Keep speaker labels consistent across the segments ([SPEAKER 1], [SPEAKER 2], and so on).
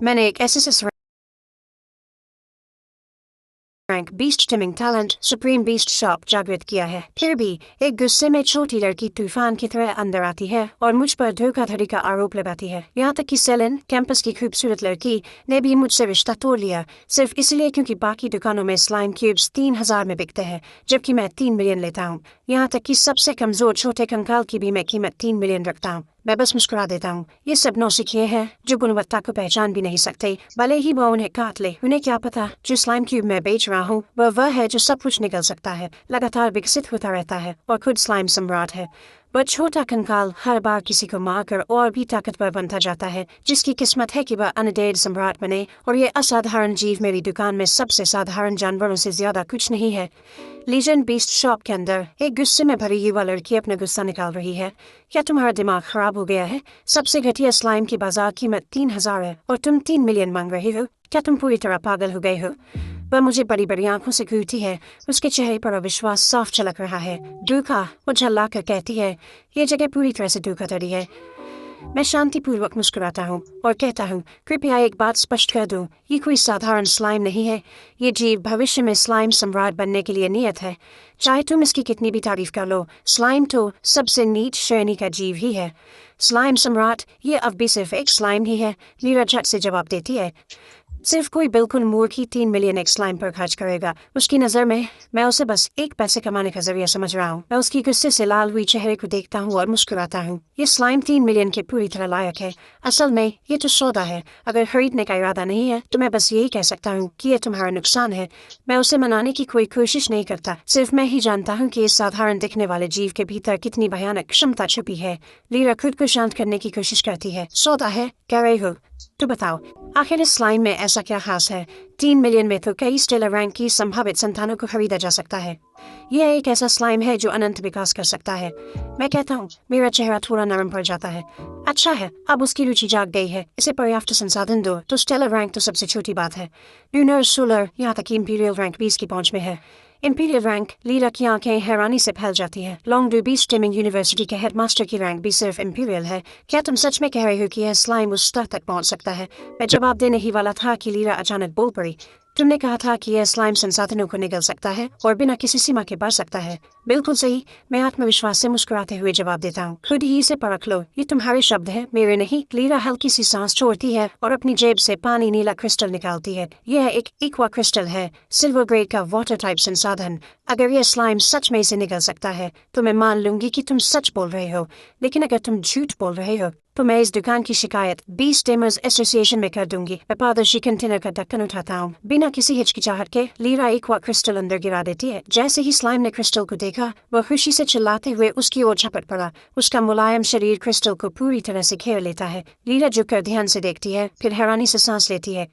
[SPEAKER 1] मैंने एक SSS rank beast taming talent supreme beast shop जागृत किया है। फिर भी एक गुस्से में छोटी लड़की तूफान की तरह अंदर आती है और मुझ पर धोखाधड़ी का आरोप लगाती है। यहाँ तक कि सेलिन, कैंपस की खूबसूरत लड़की, ने भी मुझसे रिश्ता तोड़ लिया, सिर्फ इसलिए क्योंकि बाकी दुकानों में स्लाइम क्यूब्स 3000 में बिकते हैं, जबकि मैं 3 मिलियन लेता हूँ। यहाँ तक कि सबसे कमजोर छोटे कंकाल की भी मैं कीमत 3 मिलियन रखता हूँ। मैं बस मुस्कुरा देता हूँ। ये सब नौसिखिए हैं जो गुणवत्ता को पहचान भी नहीं सकते, भले ही वो उन्हें काट ले। उन्हें क्या पता जो स्लाइम क्यूब मैं बेच रहा हूँ वह है जो सब कुछ निकल सकता है, लगातार विकसित होता रहता है और खुद स्लाइम सम्राट है। वह छोटा कंकाल हर बार किसी को मारकर और भी ताकतवर बनता जाता है, जिसकी किस्मत है कि वह अनडेड सम्राट बने। और ये असाधारण जीव मेरी दुकान में सबसे साधारण जानवरों से ज्यादा कुछ नहीं है। लीजेंड बीस्ट शॉप के अंदर एक गुस्से में भरी युवा लड़की अपना गुस्सा निकाल रही है। क्या तुम्हारा दिमाग खराब हो गया है? सबसे घटिया स्लाइम की बाजार कीमत 3000 है और तुम 3 मिलियन मांग रहे हो? क्या तुम पूरी तरह पागल हो गए हो? वह मुझे बड़ी बड़ी आंखों से घूरती है, उसके चेहरे पर अविश्वास साफ झलक रहा है। धोखा, वो झल्ला कर कहती है, ये जगह पूरी तरह से धोखाधड़ी है। मैं शांतिपूर्वक मुस्कुराता हूँ और कहता हूँ, कृपया एक बात स्पष्ट कर दूँ, ये कोई साधारण स्लाइम नहीं है। ये जीव भविष्य में स्लाइम सम्राट बनने के लिए नियत है। चाहे तुम इसकी कितनी भी तारीफ कर लो, स्लाइम तो सबसे नीच श्रेणी का जीव ही है। स्लाइम सम्राट, ये अब भी सिर्फ एक स्लाइम ही है, मीरा झट से जवाब देती है। सिर्फ कोई बिल्कुल मूर्ख ही 3 मिलियन एक स्लाइम पर खर्च करेगा। उसकी नज़र में मैं उसे बस एक पैसे कमाने का जरिया समझ रहा हूँ। मैं उसकी गुस्से से लाल हुई चेहरे को देखता हूँ और मुस्कुराता हूँ। ये स्लाइम 3 मिलियन के पूरी तरह लायक है। असल में ये तो सौदा है। अगर खरीदने का इरादा नहीं है तो मैं बस यही कह सकता हूँ कि ये तुम्हारा नुकसान है। मैं उसे मनाने की कोई कोशिश नहीं करता, सिर्फ मैं ही जानता हूँ कि इस साधारण दिखने वाले जीव के भीतर कितनी भयानक क्षमता छुपी है। लीरा खुद को शांत करने की कोशिश करती है। सौदा है कह रहे हो तो बताओ, आखिर इस स्लाइम में ऐसा क्या खास है? 3 मिलियन में तो कई स्टेलर रैंक की संभावित संतानों को खरीदा जा सकता है। यह एक ऐसा स्लाइम है जो अनंत विकास कर सकता है। मैं कहता हूँ, मेरा चेहरा थोड़ा नरम पड़ जाता है। अच्छा है, अब उसकी रुचि जाग गई है, इसे पर्याप्त संसाधन दो तो स्टेलर रैंक तो सबसे छोटी बात है। लूनर, सोलर, यहाँ तक कि इंपीरियल रैंक 20 की पहुंच में है। इंपीरियल रैंक, लीला की आंखें हैरानी से फैल जाती हैं। लॉन्गडू बीस्ट टिमिंग यूनिवर्सिटी के हेडमास्टर की रैंक भी सिर्फ इंपीरियल है। क्या तुम सच में कह रहे हो कि यह स्लाइम उस स्तर तक पहुंच सकता है? मैं जवाब देने ही वाला था कि लीला अचानक बोल पड़ी। तुमने कहा था कि यह स्लाइम संसाधनों को निगल सकता है और बिना किसी सीमा के बढ़ सकता है। बिल्कुल सही, मैं आत्मविश्वास से मुस्कुराते हुए जवाब देता हूँ। खुद ही इसे परख लो, ये तुम्हारे शब्द हैं, मेरे नहीं। लीला हल्की सी सांस छोड़ती है और अपनी जेब से पानी नीला क्रिस्टल निकालती है। यह एक एक्वा क्रिस्टल है, सिल्वर ग्रेड का वाटर टाइप संसाधन। अगर यह स्लाइम सच में इसे निगल सकता है तो मैं मान लूंगी कि तुम सच बोल रहे हो, लेकिन अगर तुम झूठ बोल रहे हो तो मैं इस दुकान की शिकायत बीस्ट टेमर्स एसोसिएशन में कर दूंगी। मैं पारदर्शी कंटेनर का ढक्कन उठाता हूँ। बिना किसी हिचकिचाहट के लीरा एक्वा क्रिस्टल अंदर गिरा देती है। जैसे ही स्लाइम ने क्रिस्टल को देखा, वह खुशी से चिल्लाते हुए उसकी ओर झपट पड़ा। उसका मुलायम शरीर क्रिस्टल को पूरी तरह से घेर लेता है। लीरा झुककर ध्यान से देखती है, फिर हैरानी से सांस लेती है।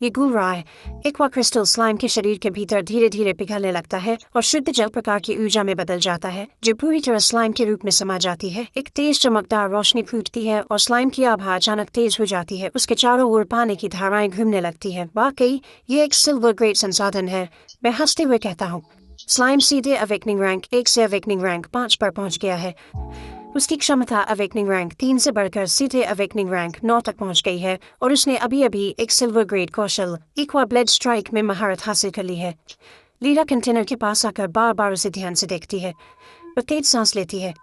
[SPEAKER 1] ये घूल रहा है। एक्वा क्रिस्टल स्लाइम के शरीर के भीतर धीरे धीरे पिघलने लगता है और शुद्ध जल प्रकार की ऊर्जा में बदल जाता है, जो पूरी तरह स्लाइम के रूप में समा जाती है। एक तेज चमकदार रोशनी फूटती है और स्लाइम की आभा अचानक तेज हो जाती है। उसके चारों ओर पानी की धाराएं घूमने लगती है। वाकई ये एक सिल्वर ग्रेड संसाधन है, मैं हंसते हुए कहता हूँ। स्लाइम सीधे अवेकनिंग रैंक 1 से अवेकनिंग रैंक 5 पर पहुंच गया है। उसकी क्षमता अवेकनिंग रैंक 3 से बढ़कर सीधे अवेकनिंग रैंक 9 तक पहुंच गई है और उसने अभी अभी एक सिल्वर ग्रेड कौशल एक्वा ब्लेड स्ट्राइक में महारत हासिल कर ली है। लीला कंटेनर के पास आकर बार बार उसे ध्यान से देखती है। वह तेज सांस लेती है।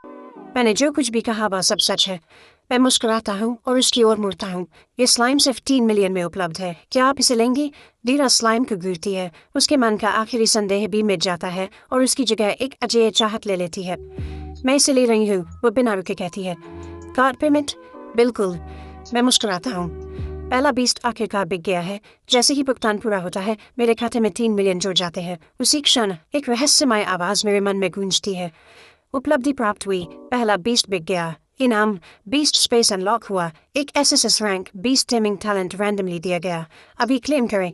[SPEAKER 1] मैंने जो कुछ भी कहा वह सब सच है। मैं मुस्कुराता हूँ और उसकी ओर मुड़ता हूँ। ये स्लाइम सिर्फ 3 मिलियन में उपलब्ध है, क्या आप इसे लेंगी? लीला स्लाइम को घूरती है। उसके मन का आखिरी संदेह भी मिट जाता है और उसकी जगह एक अजय चाहत ले लेती है। मैं इसे ले रही हूँ, वो बिना रुके कहती है। Card payment? बिल्कुल। मैं मुस्कुराता हूँ। पहला बीस्ट आखिरकार बिक गया है। जैसे ही भुगतान पूरा होता है, मेरे खाते में 3 मिलियन जुड़ जाते हैं। उसी क्षण एक रहस्यमय आवाज मेरे मन में गूंजती है। उपलब्धि प्राप्त हुई, पहला बीस्ट बिक गया। इनाम, बीस्ट स्पेस अनलॉक हुआ। एक SSS rank beast taming talent randomly दिया गया। अभी क्लेम करें।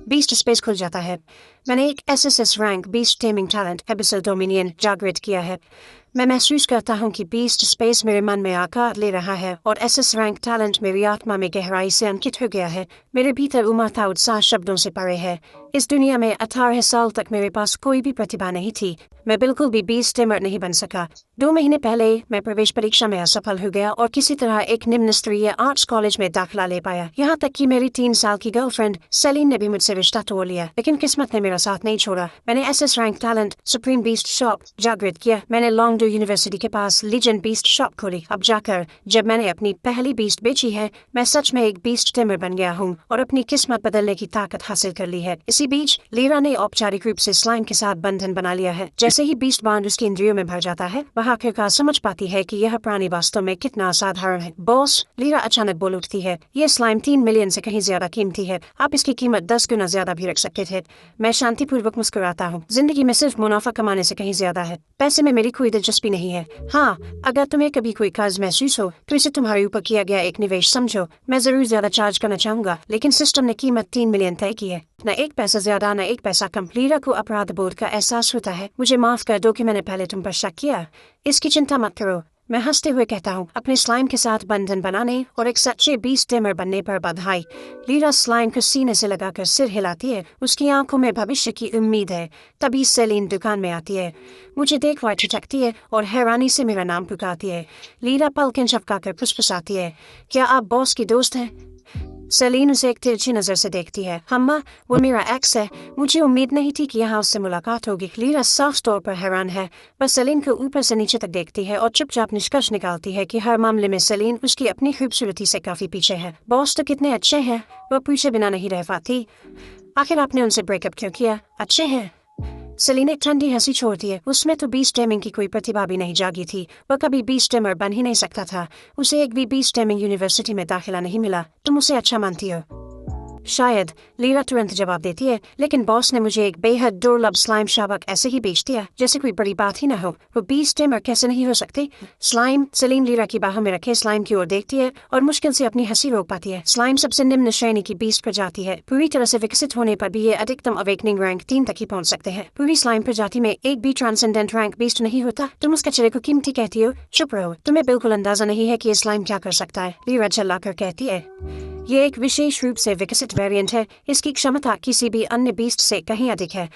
[SPEAKER 1] बीस्ट स्पेस खुल जाता है। मैंने एक SSS rank beast taming talent abyssal dominion जागृत किया है। मैं महसूस करता हूँ कि बीस्ट स्पेस मेरे मन में आकार ले रहा है और एसएस रैंक टैलेंट मेरी आत्मा में गहराई से अंकित हो गया है। मेरे भीतर उमड़ता उत्साह शब्दों से परे है। इस दुनिया में 18 साल तक मेरे पास कोई भी प्रतिभा नहीं थी। मैं बिल्कुल भी बीस्ट टेमर नहीं बन सका। 2 महीने पहले मैं प्रवेश परीक्षा में असफल हो गया और किसी तरह एक निम्न स्तरीय आर्ट्स कॉलेज में दाखिला ले पाया। यहाँ तक कि मेरी 3 साल की गर्लफ्रेंड सेलिन ने भी मुझसे रिश्ता तोड़ लिया, लेकिन किस्मत ने मेरा साथ नहीं छोड़ा। मैंने SS rank talent supreme beast shop जागृत किया। मैंने लॉन्गडू यूनिवर्सिटी के पास लीजेंड बीस्ट शॉप खोली। अब जाकर जब मैंने अपनी पहली बीस्ट बेची है, मैं सच में एक बीस्ट टिमर बन गया हूँ और अपनी किस्मत बदलने की ताकत हासिल कर ली है। इसी बीच लीरा ने औपचारिक रूप से स्लाइम के साथ बंधन बना लिया है। जैसे ही बीस्ट बॉन्ड उसकी इंद्रियों में भर जाता है, वह आखिरकार समझ पाती है कि यह प्राणी वास्तव में कितना असाधारण है। बॉस, लीरा अचानक बोल उठती है, यह स्लाइम 3 मिलियन से कहीं ज्यादा कीमती है। आप इसकी कीमत 10 गुना ज्यादा भी रख सकते थे। मैं शांतिपूर्वक मुस्कुराता हूँ। जिंदगी में सिर्फ मुनाफा कमाने से कहीं ज्यादा है। पैसे में मेरी कोई दिलचस्पी नहीं है। हाँ, अगर तुम्हें कभी कोई कर्ज महसूस हो तो इसे तुम्हारे ऊपर किया गया एक निवेश समझो। मैं जरूर ज्यादा चार्ज करना चाहूंगा, लेकिन सिस्टम ने कीमत 3 मिलियन तय की है। न एक पैसा ज्यादा न एक पैसा कम। लीरा को अपराध बोध का एहसास होता है। मुझे माफ कर दो कि मैंने पहले तुम पर शक किया। इसकी चिंता मत करो, मैं हंसते हुए कहता हूँ। अपने स्लाइम के साथ बंधन बनाने और एक सच्चे बीस्ट टिमर बनने पर बधाई। लीरा स्लाइम को सीने से लगाकर सिर हिलाती है। उसकी आंखों में भविष्य की उम्मीद है। तभी सेलिन दुकान में आती है, मुझे देख वह ठिठकती है और हैरानी से मेरा नाम पुकारती है। लीरा पलकें झपकाकर फुसफुसाती है, क्या आप बॉस की दोस्त हैं? सेलिन उसे एक तिरछी नजर से देखती है। हम्मा, वो मेरा एक्स है। मुझे उम्मीद नहीं थी कि यहाँ उससे मुलाकात होगी। लीरा साफ तौर पर हैरान है, बस सेलिन को ऊपर से नीचे तक देखती है और चुपचाप निष्कर्ष निकालती है कि हर मामले में सेलिन उसकी अपनी खूबसूरती से काफी पीछे है। बॉस तो कितने अच्छे हैं, वह पूछे बिना नहीं रह पाती। आखिर आपने उनसे ब्रेकअप क्यों किया? अच्छे हैं। सेलिन एक ठंडी हंसी छोड़ती है। उसमें तो बीस्ट टेमिंग की कोई प्रतिभा भी नहीं जागी थी। वह कभी बीस्ट टेमर बन ही नहीं सकता था। उसे एक भी बीस्ट टेमिंग यूनिवर्सिटी में दाखिला नहीं मिला। तुम उसे अच्छा मानती हो? शायद, लीरा तुरंत जवाब देती है, लेकिन बॉस ने मुझे एक बेहद दुर्लभ स्लाइम शावक ऐसे ही बेच दिया, जैसे कोई बड़ी बात ही ना हो। वो बीस्ट टेमर कैसे नहीं हो सकते? स्लाइम। सेलिन लीरा की बाहों में रखे स्लाइम की ओर देखती है और मुश्किल से अपनी हंसी रोक पाती है। स्लाइम सबसे निम्न श्रेणी की बीस्ट प्रजाति है। पूरी तरह से विकसित होने पर भी ये अधिकतम अवेकनिंग रैंक 3 तक ही पहुंच सकते हैं। पूरी स्लाइम प्रजाति में एक भी ट्रांसेंडेंट रैंक बीस्ट नहीं होता। तुम उस कचरे को कीमती कहती हो? चुप रहो, तुम्हें बिल्कुल अंदाजा नहीं है कि ये स्लाइम क्या कर सकता है। लीरा चिल्लाकर कहती है, ये एक विशेष रूप से विकसित वेरिएंट है। इसकी क्षमता किसी भी अन्य बीस्ट से कहीं अधिक है।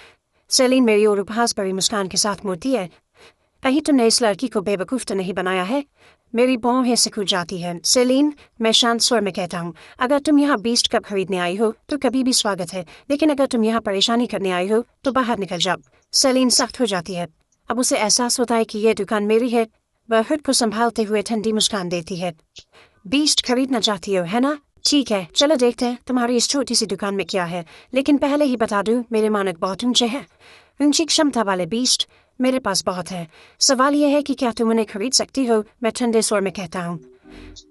[SPEAKER 1] सेलिन मेरी ओर उपहास भरी मुस्कान के साथ मुड़ती है। कहीं तुमने इस लड़की को बेवकूफ तो नहीं बनाया है? मेरी भौहें सिकुड़ जाती है। सेलिन, मैं शांत स्वर में कहता हूँ, अगर तुम यहाँ बीस्ट कप खरीदने आई हो तो कभी भी स्वागत है, लेकिन अगर तुम यहाँ परेशानी करने आई हो तो बाहर निकल जाओ। सेलिन सख्त हो जाती है। अब उसे एहसास होता है कि यह दुकान मेरी है। वह खुद को संभालते हुए ठंडी मुस्कान देती है। बीस्ट खरीदना चाहती हो, है ना? ठीक है, चलो देखते हैं तुम्हारी इस छोटी सी दुकान में क्या है। लेकिन पहले ही बता दूं, मेरे मानक बहुत ऊंचे हैं। ऊंची क्षमता वाले बीस्ट मेरे पास बहुत है। सवाल यह है कि क्या तुम उन्हें खरीद सकती हो? मैं ठंडे स्वर में कहता हूँ।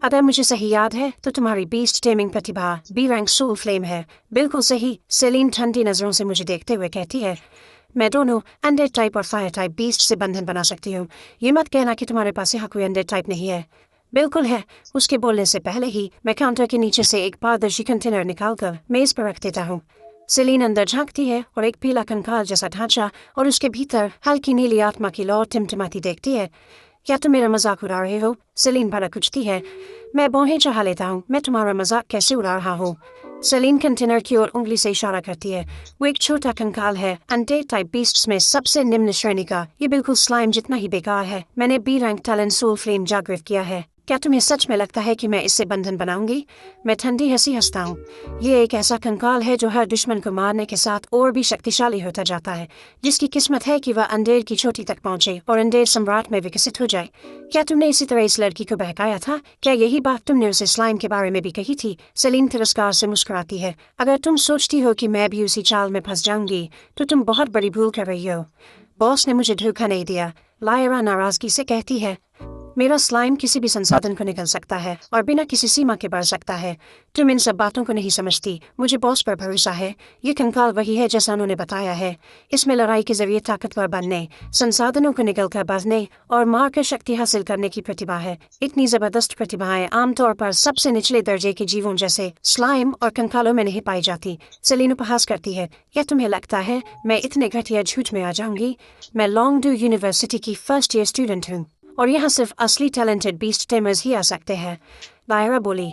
[SPEAKER 1] अगर मुझे सही याद है तो तुम्हारी बीस्ट टेमिंग प्रतिभा बी रैंक सोल फ्लेम है। बिल्कुल सही। सेलिन ठंडी नजरों से मुझे देखते हुए कहती है, मैं दोनों अनडेड टाइप और फायर टाइप बीस्ट से बंधन बना सकती हूँ। ये मत कहना कि तुम्हारे पास यहाँ कोई अनडेड टाइप नहीं है। बिल्कुल है। उसके बोलने से पहले ही मैं काउंटर के नीचे से एक पारदर्शी कंटेनर निकालकर मेज पर रख देता हूँ। सेलिन अंदर झांकती है और एक पीला कंकाल जैसा ढांचा और उसके भीतर हल्की नीली आत्मा की लौ टिमटिमाती देखती है। क्या तुम मेरा मजाक उड़ा रहे हो? सेलिन भड़क उठती है। मैं भौहें चढ़ा लेता हूँ। मैं तुम्हारा मजाक कैसे उड़ा रहा हूँ? सेलिन कंटेनर की ओर उंगली से इशारा करती है। वो एक छोटा कंकाल है, अनडेड टाइप बीस्ट्स में सबसे निम्न श्रेणी का। ये बिल्कुल स्लाइम जितना ही बेकार है। मैंने B rank talent soul flame जागृत किया है। क्या तुम्हें सच में लगता है कि मैं इससे बंधन बनाऊंगी? मैं ठंडी हंसी हंसता हूँ। ये एक ऐसा कंकाल है जो हर दुश्मन को मारने के साथ और भी शक्तिशाली होता जाता है, जिसकी किस्मत है कि वह अंधेर की चोटी तक पहुंचे और अंधेर सम्राट में विकसित हो जाए। क्या तुमने इसी तरह इस लड़की को बहकाया था? क्या यही बात तुमने उसे स्लाइम के बारे में भी कही थी? सेलिन तिरस्कार से मुस्कुराती है। अगर तुम सोचती हो कि मैं भी उसी चाल में फंस जाऊंगी तो तुम बहुत बड़ी भूल कर रही हो। बॉस ने मुझे धोखा नहीं दिया। लायरा नाराजगी से कहती है, मेरा स्लाइम किसी भी संसाधन को निकल सकता है और बिना किसी सीमा के बढ़ सकता है। तुम इन सब बातों को नहीं समझती। मुझे बॉस पर भरोसा है। ये कंकाल वही है जैसा उन्होंने बताया है। इसमें लड़ाई के जरिए ताकतवर बनने, संसाधनों को निकल कर बचने और मार कर शक्ति हासिल करने की प्रतिभा है। इतनी जबरदस्त प्रतिभाएं आमतौर पर सबसे निचले दर्जे के जीवों जैसे स्लाइम और कंकालों में नहीं पाई जाती। सेलिन उपहास करती है। क्या तुम्हें लगता है मैं इतने घटिया झूठ में आ जाऊंगी? मैं लॉन्गडू यूनिवर्सिटी की फर्स्ट ईयर स्टूडेंट हूँ और यहाँ सिर्फ असली टैलेंटेड बीस्ट टेमर्स ही आ सकते हैं। लायरा बोली,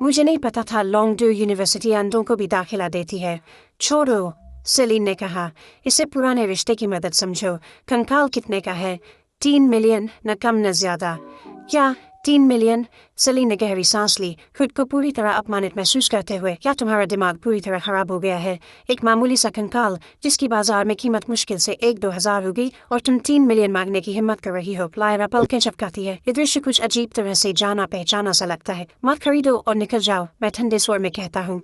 [SPEAKER 1] मुझे नहीं पता था लॉन्गडू यूनिवर्सिटी अंधों को भी दाखिला देती है। छोड़ो, सेलिन ने कहा, इसे पुराने रिश्ते की मदद समझो। कंकाल कितने का है? 3 मिलियन न कम न ज्यादा। क्या 3 मिलियन? सली ने गहरी सांस ली, खुद को पूरी तरह अपमानित महसूस करते हुए। क्या तुम्हारा दिमाग पूरी तरह खराब हो गया है? एक मामूली सा कंकाल जिसकी बाजार में कीमत मुश्किल से 1-2 हज़ार होगी, और तुम 3 मिलियन मांगने की हिम्मत कर रही हो। लायरा पलकें झपकाती है। ये दृश्य कुछ अजीब तरह से जाना पहचाना सा लगता है। मत खरीदो और निकल जाओ, मैं ठंडे स्वर में कहता हूँ।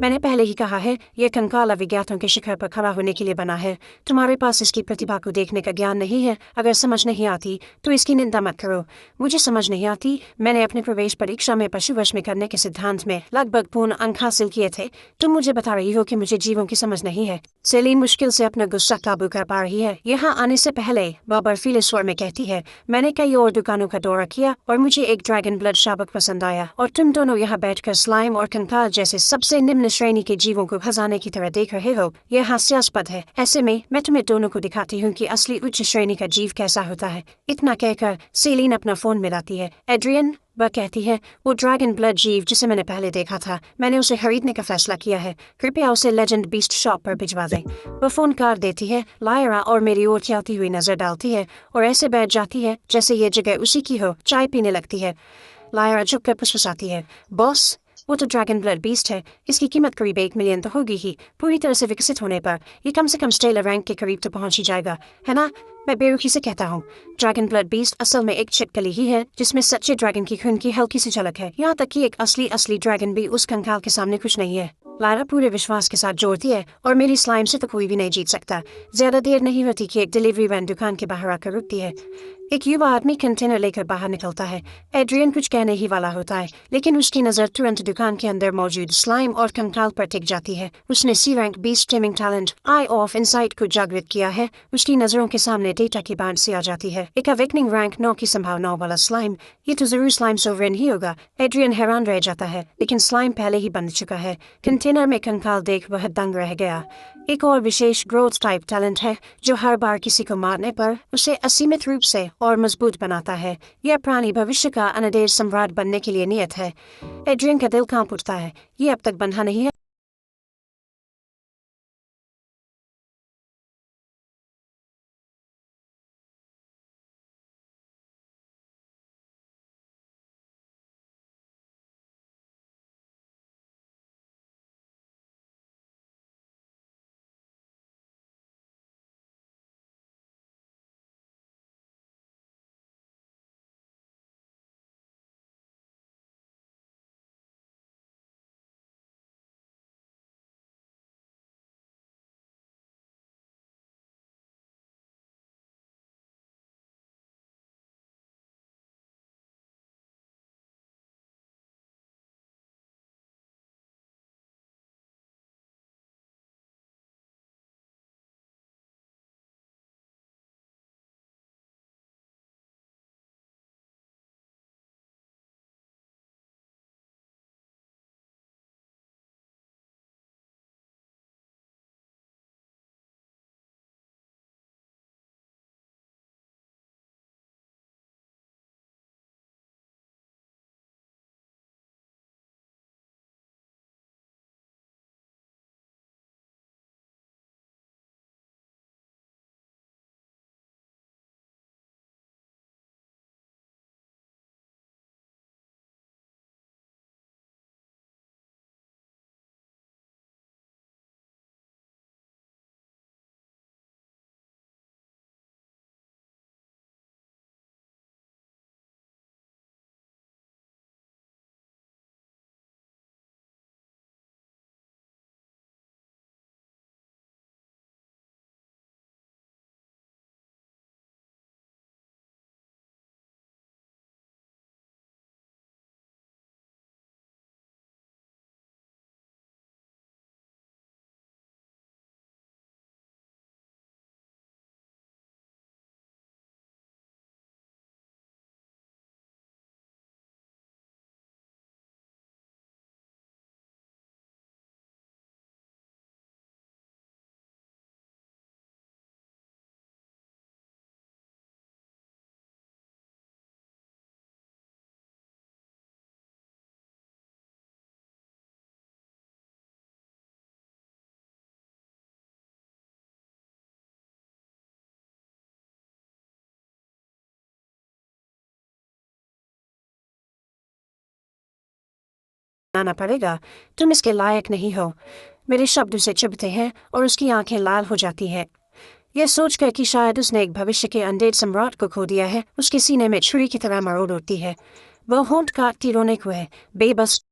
[SPEAKER 1] मैंने पहले ही कहा है, यह कंकाल अविज्ञातों के शिखर पर खड़ा होने के लिए बना है। तुम्हारे पास इसकी प्रतिभा को देखने का ज्ञान नहीं है। अगर समझ नहीं आती तो इसकी निंदा मत करो। मुझे समझ नहीं आती। मैंने अपने प्रवेश परीक्षा में पशु वश में करने के सिद्धांत में लगभग पूर्ण अंक हासिल किए थे। तुम मुझे बता रही हो कि मुझे जीवों की समझ नहीं है। सेलिन मुश्किल से अपना गुस्सा काबू कर पा रही है। यहाँ आने से पहले वह बर्फीले स्वर में कहती है, मैंने कई और दुकानों का दौरा किया और मुझे एक ड्रैगन ब्लड शाबक पसंद आया, और तुम दोनों यहाँ बैठकर स्लाइम और कंकाल जैसे सबसे निम्न श्रेणी के जीवों को खजाने की तरह देख रहे हो। यह हास्यास्पद है। ऐसे में मैं तुम्हें दोनों को दिखाती हूँ कि असली उच्च श्रेणी का जीव कैसा होता है। इतना कहकर सेलिन अपना फोन मिलाती है। एड्रियन, वह कहती है, वो ड्रैगन ब्लड जीव जिसे मैंने पहले देखा था, मैंने उसे खरीदने का फैसला किया है। कृपया उसे लेजेंड बीस्ट शॉप पर भिजवा दें। वह फोन काट देती है। लायरा और मेरी ओर चलती हुई नजर डालती है और ऐसे बैठ जाती है जैसे ये जगह उसी की हो। चाय पीने लगती है। लायरा झुककर फुसफुसाती है, बॉस, वो तो ड्रैगन ब्लड बीस्ट है। इसकी कीमत करीब 1 मिलियन तो होगी ही। पूरी तरह से विकसित होने पर ये कम से कम स्टेलर रैंक के करीब तो पहुंच ही जाएगा, है ना? मैं बेरुखी से कहता हूँ। ड्रैगन ब्लड बीस्ट असल में एक छिपकली ही है जिसमें सच्चे ड्रैगन की खून की हल्की सी झलक है। यहाँ तक कि एक असली ड्रैगन भी उस कंकाल के सामने कुछ नहीं है। लायरा पूरे विश्वास के साथ जोड़ती है, और मेरी स्लाइम से तो कोई भी नहीं जीत सकता। ज्यादा देर नहीं होती कि एक डिलीवरी वैन दुकान के बाहर आकर रुकती है। एक युवा आदमी कंटेनर लेकर बाहर निकलता है। एड्रियन कुछ कहने ही वाला होता है, लेकिन उसकी नज़र तुरंत दुकान के अंदर मौजूद स्लाइम और कंकाल पर टिक जाती है। उसने C rank beast taming talent eye of insight को जागृत किया है। उसकी नज़रों के सामने डेटा की बाढ़ सी आ जाती है। एक अवेकनिंग रैंक 9 की संभावनाओं वाला स्लाइम, ये तो जरूर स्लाइम सोवरेन ही होगा। एड्रियन हैरान रह जाता है, लेकिन स्लाइम पहले ही बन चुका है। कंटेनर में कंकाल देख वह दंग रह गया। एक और विशेष ग्रोथ टाइप टैलेंट है जो हर बार किसी को मारने पर उसे असीमित रूप से और मजबूत बनाता है। यह प्राणी भविष्य का अनदेर सम्राट बनने के लिए नियत है। एड्रियन का दिल कांप उठता है। ये अब तक बंधा नहीं है। बनाना पड़ेगा। तुम इसके लायक नहीं हो। मेरे शब्द उसे चुभते हैं और उसकी आंखें लाल हो जाती है। यह सोचकर कि शायद उसने एक भविष्य के अनडेड सम्राट को खो दिया है, उसके सीने में छुरी की तरह मरोड़ उठती है। वह होंठ काटती रोने को है, बेबस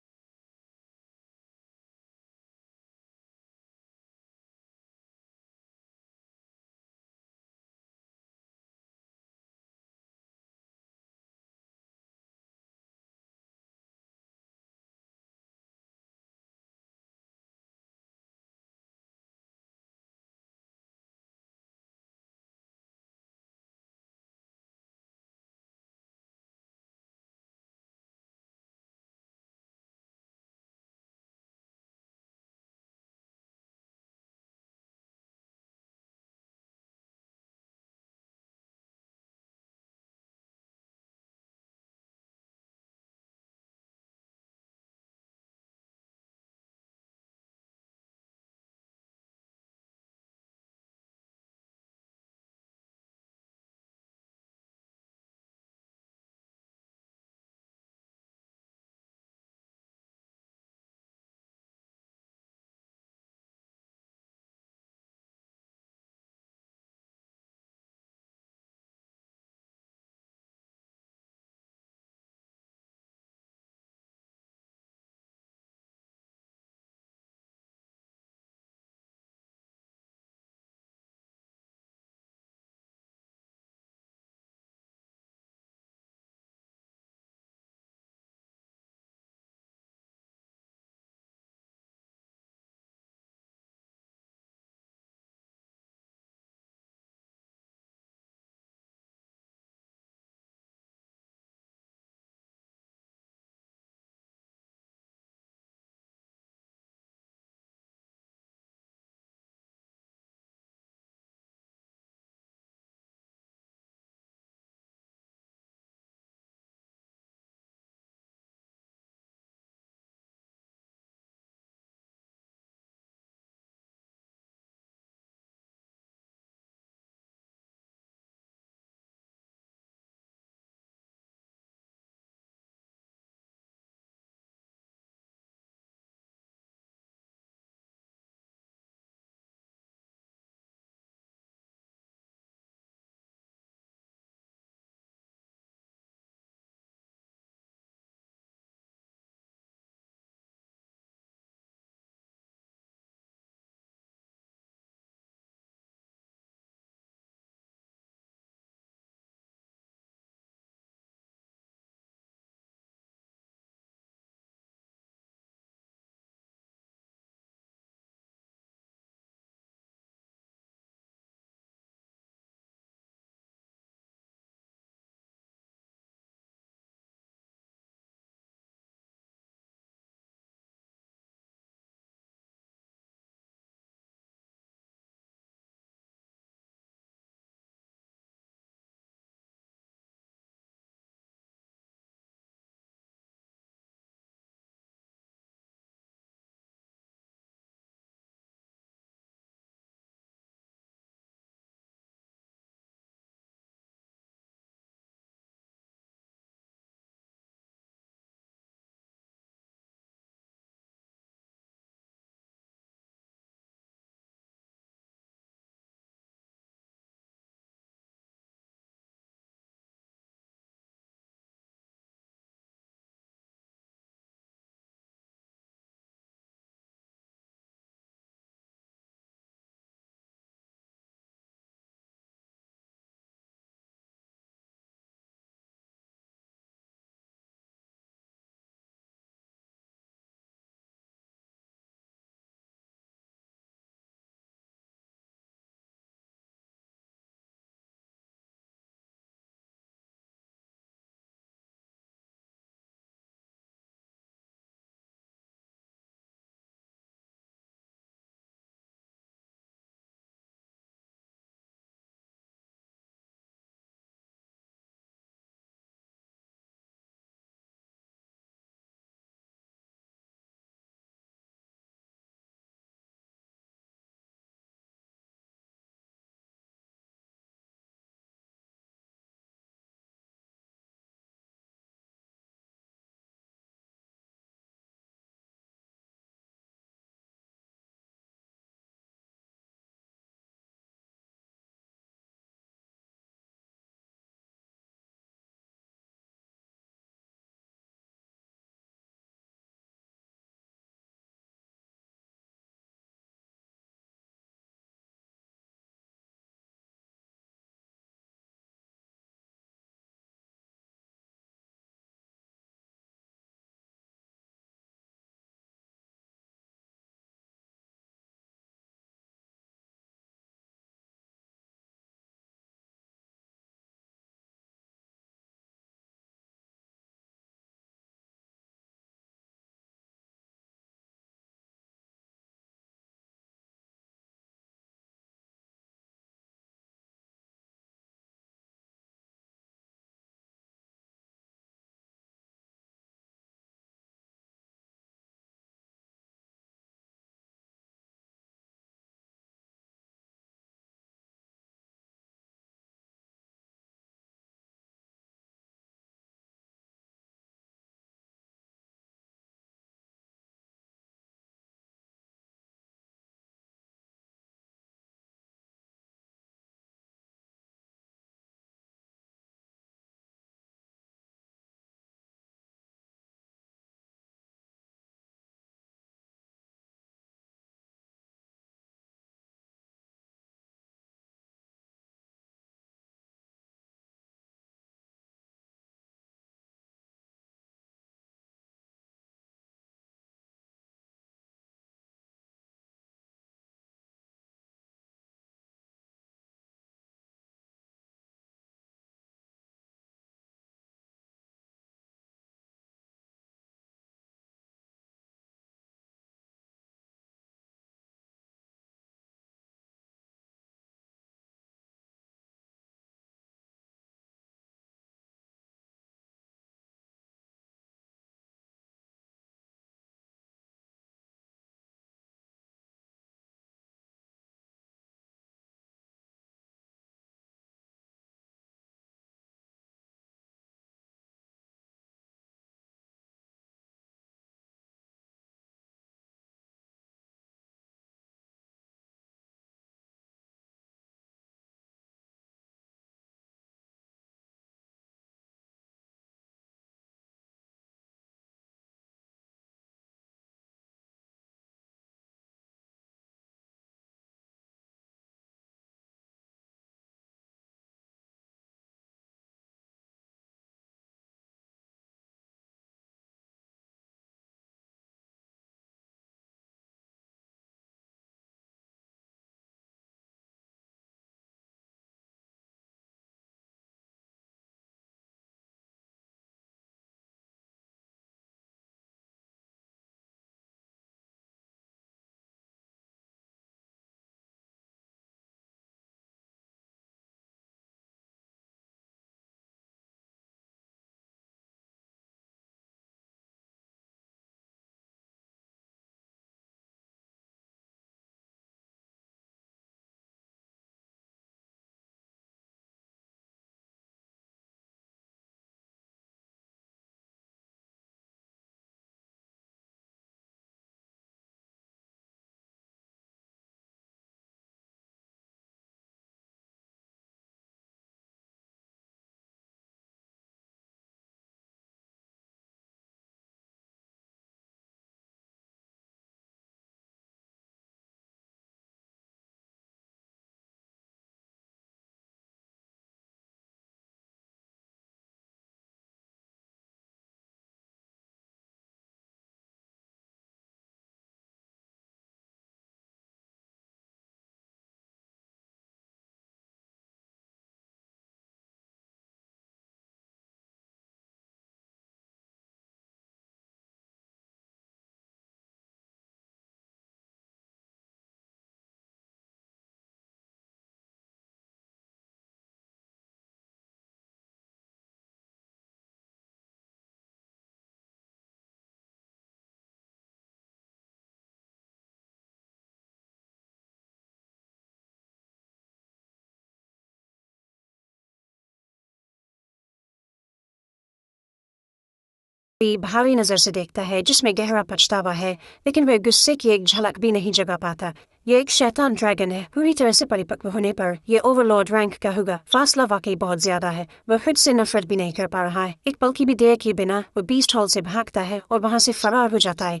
[SPEAKER 1] भारी नजर से देखता है जिसमें गहरा पछतावा है, लेकिन वह गुस्से की एक झलक भी नहीं जगा पाता। ये एक शैतान ड्रैगन है। पूरी तरह से परिपक्व होने पर ये ओवरलॉर्ड रैंक का होगा। फासला वाकई बहुत ज्यादा है। वह खुद से नफरत भी नहीं कर पा रहा है। एक पल की भी देर के बिना वो बीस्ट हॉल से भागता है और वहां से फरार हो जाता है।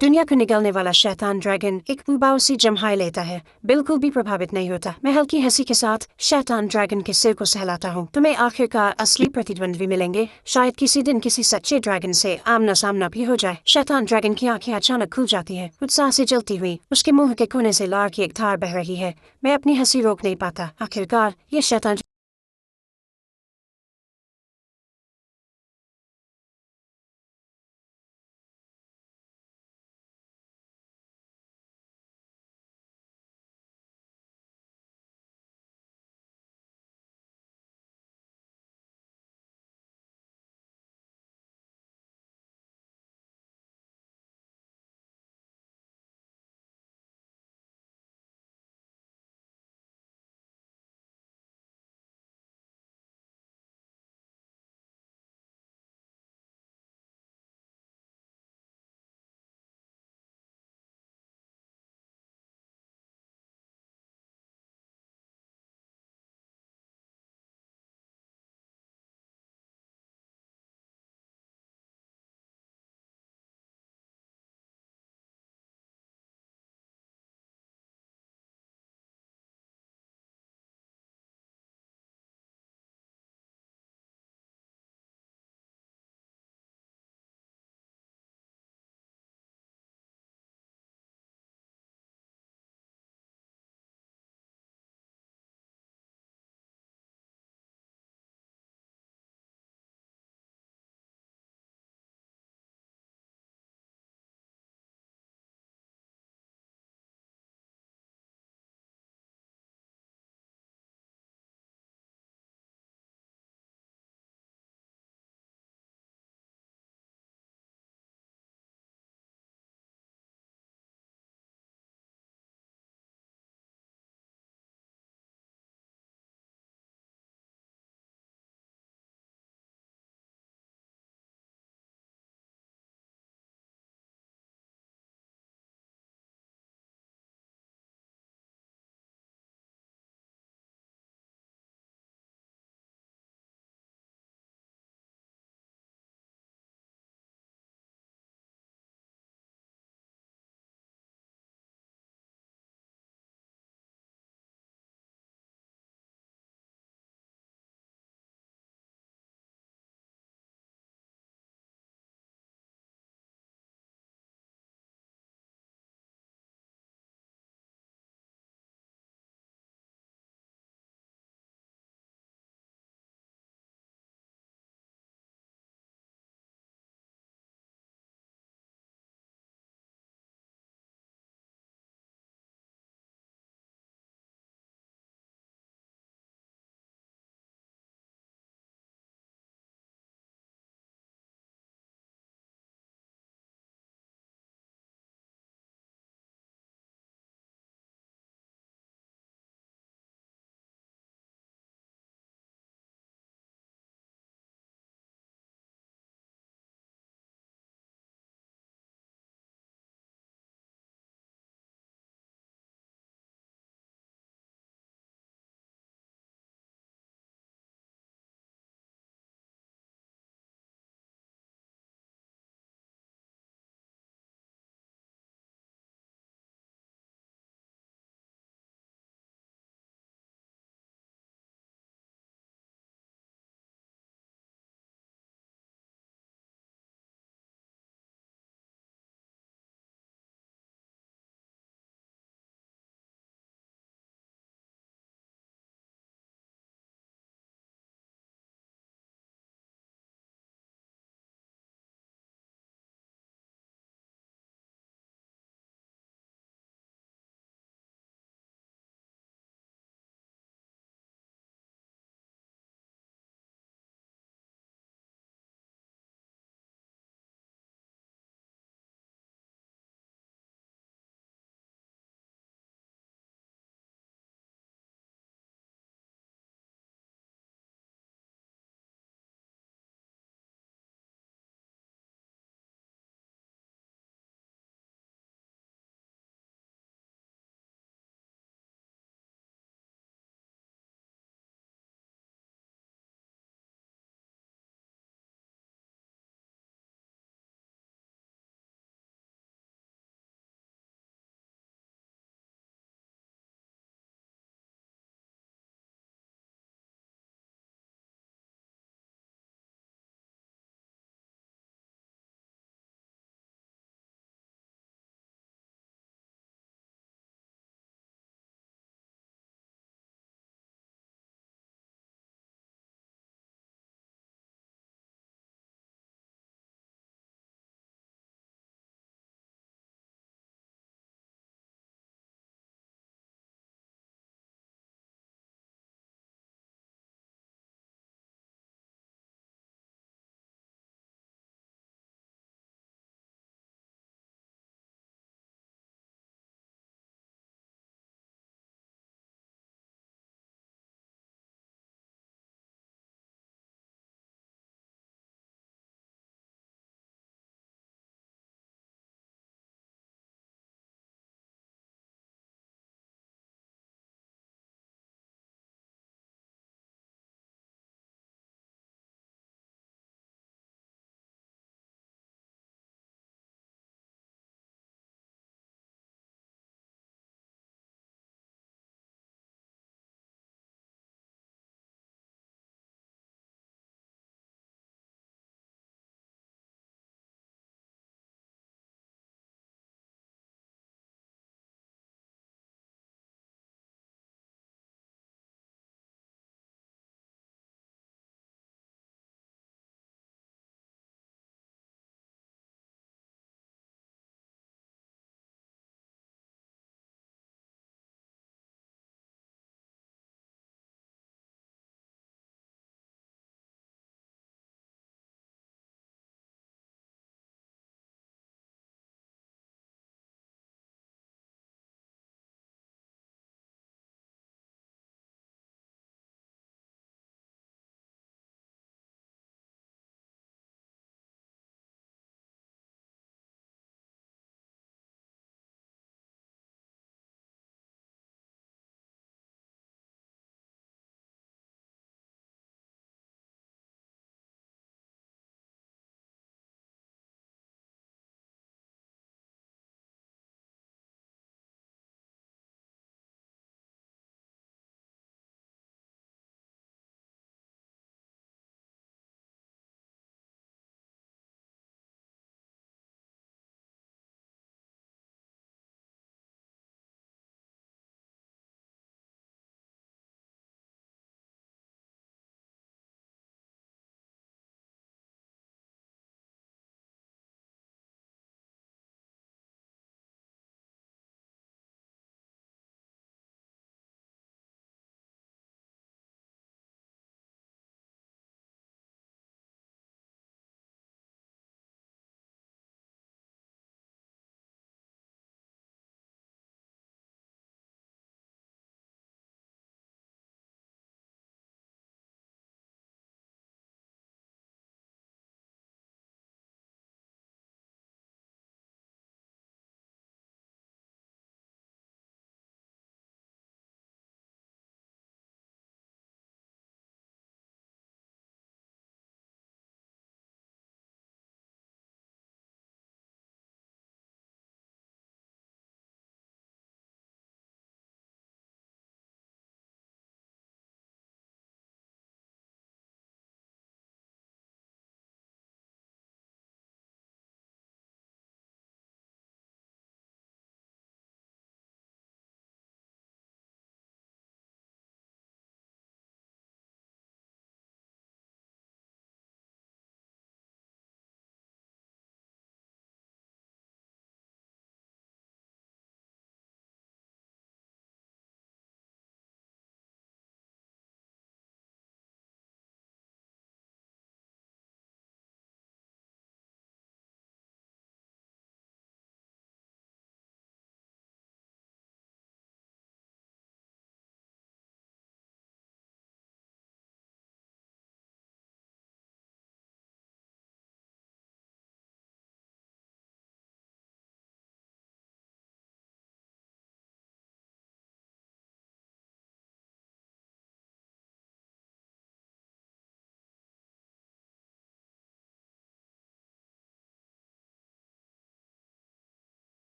[SPEAKER 1] दुनिया को निगलने वाला शैतान ड्रैगन एक उबाऊ सी जम्हाई लेता है, बिल्कुल भी प्रभावित नहीं होता। मैं हल्की हंसी के साथ शैतान ड्रैगन के सिर को सहलाता हूँ। तुम्हें आखिरकार असली प्रतिद्वंद्वी मिलेंगे। शायद किसी दिन किसी सच्चे ड्रैगन से आमना सामना भी हो जाए। शैतान ड्रैगन की आंखें अचानक खुल जाती है, उत्साह से जलती हुई। उसके मुंह के कोने से लार की एक धार बह रही है। मैं अपनी हंसी रोक नहीं पाता। आखिरकार ये शैतान